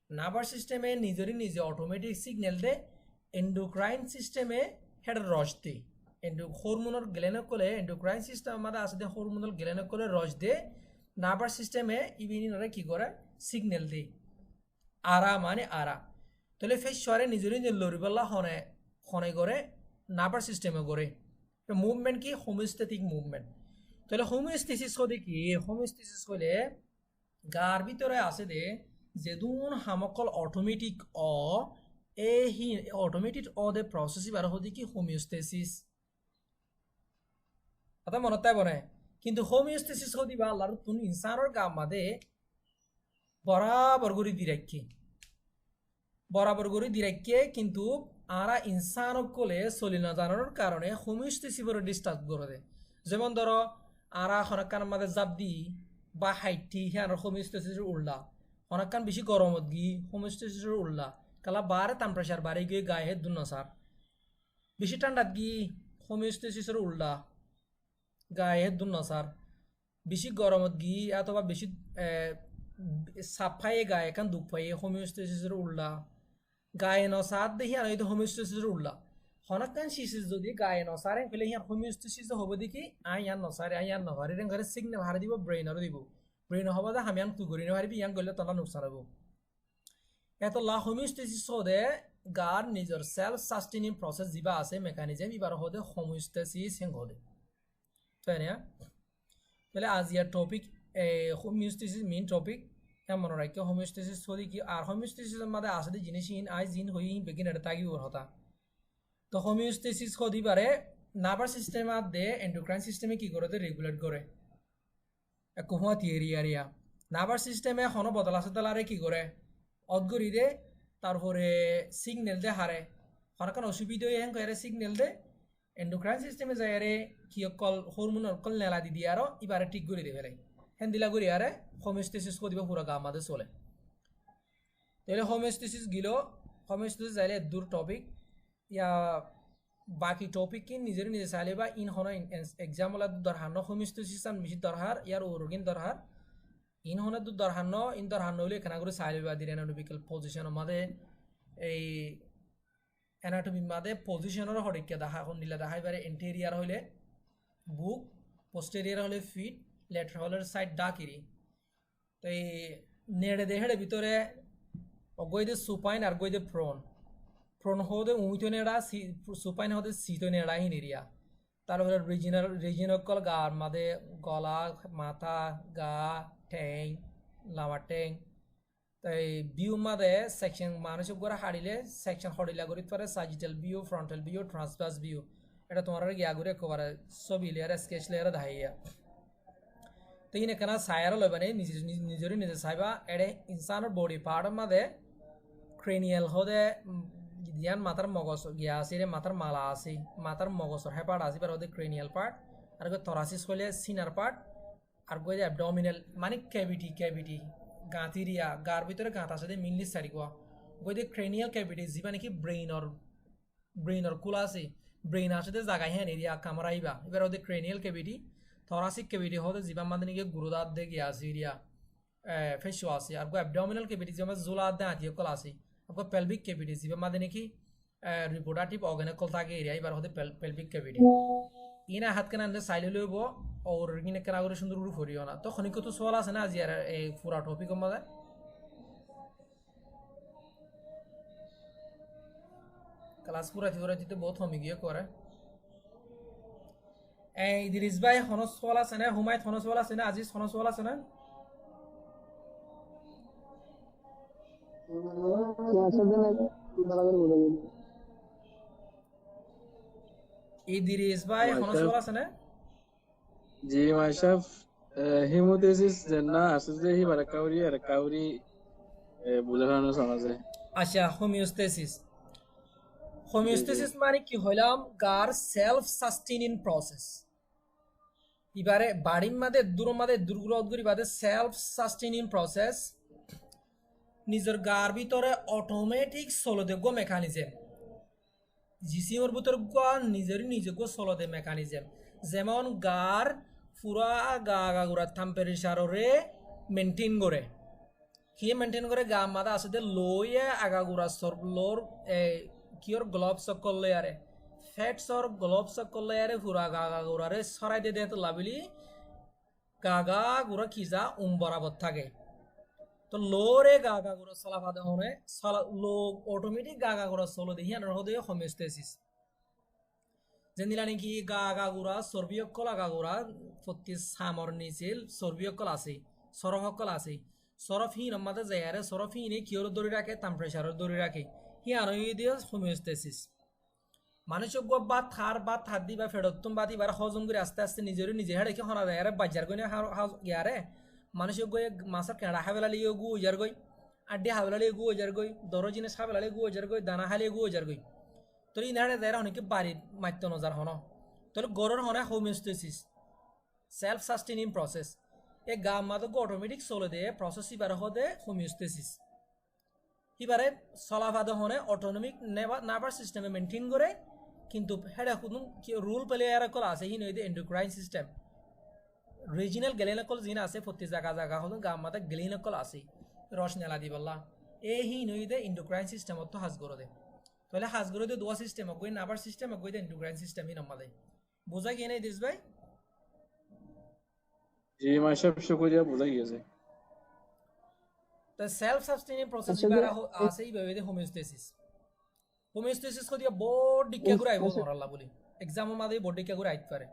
S1: নার্ভাস সিস্টেমে নিজেরই নিজে অটোমেটিক সিগন্যাল দে এন্ডোক্রাইন সিস্টেমে হেড রস দে হরমোনাল গ্ল্যান্ডকলে এন্ডোক্রাইন সিস্টেম আমাদের আছে হরমোনাল গ্ল্যান্ডকলে রস দে নার্ভাস সিস্টেমে ইভিনিংরে কি করে সিগন্যাল দে আরা মানে আরা তাহলে ফেস সরে নিজেরই নিজে লরিবেলা হনে করে নার্ভাস সিস্টেমে করে মুভমেন্ট কি হোমিওস্ট্যাটিক মুভমেন্ট তাহলে হোমিওস্টেসিস হলে কি হোমিওস্টেসিস হলে গার ভিতরে আছে দে যেদুন হামকল অটোমেটিক অটোমেটিক দে প্রসেস বার হদি কি হোমিওস্টেসিস কথা মনত তাই বনে কিন্তু হোমিওস্টেসিস হদি বা আল্লাহর তুন ইনসানের গা মাদে বরাবর করে দিরাক্কে কিন্তু আরা ইনসানক কোলে চলি না জানানোর কারণে হোমিওস্টেসিসের ডিস্টার্ব করে দেয় যেমন ধরো আরা হনকান মাদে জাপ দি বা হাইটি হ্যাঁ হোমিওস্টেসিসের উল্লা হনকান বেশি গরমত গি হোমিওস্টেসিসের উল্লা কালা বারে টেম্পারেচার বাড়ি গিয়ে গায়ে দুন সার বেশি ঠান্ডাত গি হোমিওস্টেসিসের উল্লা গায়ে দুন সার বেশি গরমত গি অথবা বেশি সাফাইয়ে গায়ে কান দুঃখ পাইয়ে হোমিওস্টেসিসের উল্লা গায়ে নসার দেখি আর এই তো হোমিওস্টেসিসের উল্লা হনকান শিশিস যদি গায়ে নসারে ফেলে ইয়ার হোমিওস্টেসিস হবে দেখি ইয়ার নসারে ইয়ার নহারে ঘরে সিগনেল হারে দিব ব্রেইনরও দিব ব্রেইন হব যে আমি তু করি নহারিবি ইয়ান করলে তলা নুকসান হব এত লা হোমিওস্টেসিস হদে গার নিজের সেলফ সাস্টেনিং প্রসেস যা আছে মেকানিজম এবার হদে হোমিওস্টেসিস হেং হদে তাই না তাহলে আজ ইয়ার টপিক হোমিওস্টেসিস মেইন টপিক মনে রাখি হোমিওস্টেসিস হদি কি আর হোমিওস্টেসিসের মধ্যে আসলে জিনিস আই জিন হই বেগিন এটা তাগি হতা তো হোমিওস্টেসিস হতে পারে নার্ভাস সিস্টেম আর দে এন্ডোক্রাইন সিস্টেমে কি করে রেগুলেট করে কুহুয়া থিয়েরি আরিয়া নার্ভাস সিস্টেমে হন বদলা সদলারে কি করে অদগরি দে তারপরে সিগন্যাল দে হারে হনকান অসুবিধা হেন করে সিগন্যাল দে এন্ডোক্রাইন সিস্টেমে যায়ারে কি অকল হরমোন অকল নেলা দি দিয়ে আরো এবারে ঠিক করে দেবে হেন দিলা করি আরে হোমিওস্টেসিস করিব পুরা গা আমাদের চলে তাহলে হোমিওস্টেসিস গিলো হোমিওস্টেসিস যাইলে দূর টপিক ইয়া বাকি টপিক কি নিজের নিজে চাইলে বা ইন হন এক্সাম্পল দরহার ন হোমিওস্টেসিস বেশি দরহার ইয়ার ওরগিন দরহার ইন হনে দু দরহার ন ইন দরহার নইলে এখানে করে চাইলে বা দিন অ্যানাটমিক্যাল পজিশন আমাদের এই অ্যানাটমি মাদে পজিশনের হরিকে দেখা এখন নিলে দেখাই পারে ইন্টেরিয়ার হইলে বুক পোস্টেরিয়ার হলে ফিট লেটার হলের সাইড ডাকিরি তো এই নেড়ে দেহের ভিতরে গইদে সুপাইন আর গইদে প্রন হতে উঁইতো নেড়া সুপাইন হতে সিতো নেড়া হিনিরিয়া তারপরে রিজিনকল গার মাদে গলা মাথা গা ঠ্যাং লামার ঠ্যাং তাই ভিউ মাদে সেকশন মানুষ করে হারিলে সেকশন হরিলা করি পারে sagittal view frontal view transverse view এটা তোমার গিয়া করে একবারে ছবি লেয়ার স্কেচ লেয়ার ধাইয়া তো ইনে কেনা সায়ার লইবানে নিজে চাইবা এড়ে ইনসানের বডি পার্ট মাদে ক্রেনিয়াল হদে দিয়ান মাথার মগজ গিয়া আছে রে মাথার মালা আছে মাথার মগজর হে পার্ট আছে পার হদে ক্রেনিয়াল পার্ট আর গো থরাসিস হইলে সিনার পার্ট আর গো অ্যাবডোমিনাল মানে ক্যাভিটি গাঁতিরিয়া গার ভিতরে গাঁত আছে মিনলি সারি কোয়া গইদে ক্রেনিয়াল ক্যাভিটি যিবা নাকি ব্রেইনর কুলা আছে ব্রেইন আছে জায়গায় হ্যাঁ এরিয়া কামড়াইবা এবার ওদের ক্রেনিয়াল ক্যাভিটি থরাসিক ক্যাভিটি হতে যিবা মানে নাকি গুরুদার দে গিয়া আছে এরিয়া ফেসো আছে আর গো অ্যাবডোমিনাল ক্যাভিটি যিবা জোলা দে আঁতিয় কল আছে আর গো পেলভিক ক্যাভিটি যিবা মানে নাকি রিপ্রোডাক্টিভ অর্গানে কল থাকে এরিয়া এবার হতে পেলভিক ক্যাভিটি ইনা হাত কেন আনলে চাইলে লইব और इने केना करे सुंदर रूप करियो ना तो खनिको तो सवाल আছে না আজি আর এই পুরা টপিক মধ্যে ক্লাস পুরা দিতে বহুত হমি গিয়ে করে এই ইদ্রিস ভাই হনস সওয়াল আছে না হুমায়ত হনস সওয়াল আছে না আজিজ হনস সওয়াল আছে না ইদ্রিস ভাই হনস সওয়াল আছে না
S3: জি মাশাফ হিমোথিসিস জান্না আসলে হি বারাকাউরি বুঝানো সমাজে
S1: আচ্ছা হোমিওস্টেসিস মানে কি হইলাম গার সেলফ সাস্টেইনিং প্রসেস এবারে বাড়ির মাঝে দুর্গ্রহগুলি বাদে সেলফ সাস্টেইনিং প্রসেস নিজের গার ভিতরে অটোমেটিক চলদেগ মেকানিজম জিসিমের ভিতরে নিজেকে চলদে মেকানিজম যেমন গার পুরা গাগুড়া টেম্পারেচারে মেনটেন করে কি মেনটেন করে গা মাদা আসলে লইয়ে আগাগুড়া লোর কিয়র গ্লোভস করলে আরে ফ্যাটসর গ্লোভস করলে আরে পুরা গাগুড়ারে সরাই দিয়ে তো লাভিলি গাগুড়া খিজা বরাবর থাকে তো লোরে গাগুড়া চলাফাদে হনে লো অটোমেটিক গাগুড়া চলো দেখি আর হদে হোমিওস্টেসিস যেদিলা নাকি গাগুড়া চর্বিয়কল আগাগুড়া প্রতি সামর নিচিল চর্বিয়কল আছে সরফকল আছে সরফহীন আমাদের যায়ারে সরফহীনে কিয়র ধরে রাখে টেম্পারেচার ধরে রাখে হি আনই দিয়ে হোমিওস্টেসিস মানুষক বা থার দি বা ফেরতুম বা দিবার হজম করে আস্তে আস্তে নিজে হাড়ে কি হনা যায় বাজার গই ইয়ারে মানুষক গই মাছের কেড়া হাবেলা লিয়ে গু ওজার গই আড্ডি হাবেলা লিয়ে গু ওজার গই দরো জিনিস হাবেলা লিয়ে গু ওজার গই দানা হালিয়ে গু ওজার গই তোর ইনারে যায় অনেকে বাড়ির মাত্য নজার হন তাহলে গরর হনে হোমিওস্টেসিস সেলফ সাস্টেইনিং প্রসেস এ গা মাদক অটোমেটিক চলে দিয়ে প্রসেস ইবারে হদে হোমিওস্টেসিস এবারে চলাফাদ হনে অটোনমিক নার্ভাস সিস্টেমে মেনটেন করে কিন্তু হেডা কোনো রুল প্লেয়ার কল আছে হি নইদে এন্ডোক্রাইন সিস্টেম রিজিনাল গ্যালিনকল জিন আছে প্রতি জায়গা হলো গা মাদক গ্যালিনকল আছে রস নেলা দিবল্লা এই হি নইদে এন্ডোক্রাইন সিস্টেম তো হাজ করে দে তাহলে হাজ করে দে দোয়া সিস্টেম গই নার্ভাস সিস্টেম গই দে এন্ডোক্রাইন সিস্টেম হি নম্মা দেয় বোঝা গিয়ে নাই দিস ভাই
S3: জি মাশাফ শুকরিয়া বোঝা গিয়েছে
S1: তো সেলফ সাস্টেইনিং প্রসেস ইবারা আছে এইভাবে দে হোমিওস্টেসিস কো দিয়া বড় ডিকে ঘুরাইবো মরাল্লা বলি এক্সাম মাদে বড় ডিকে ঘুরাইতে পারে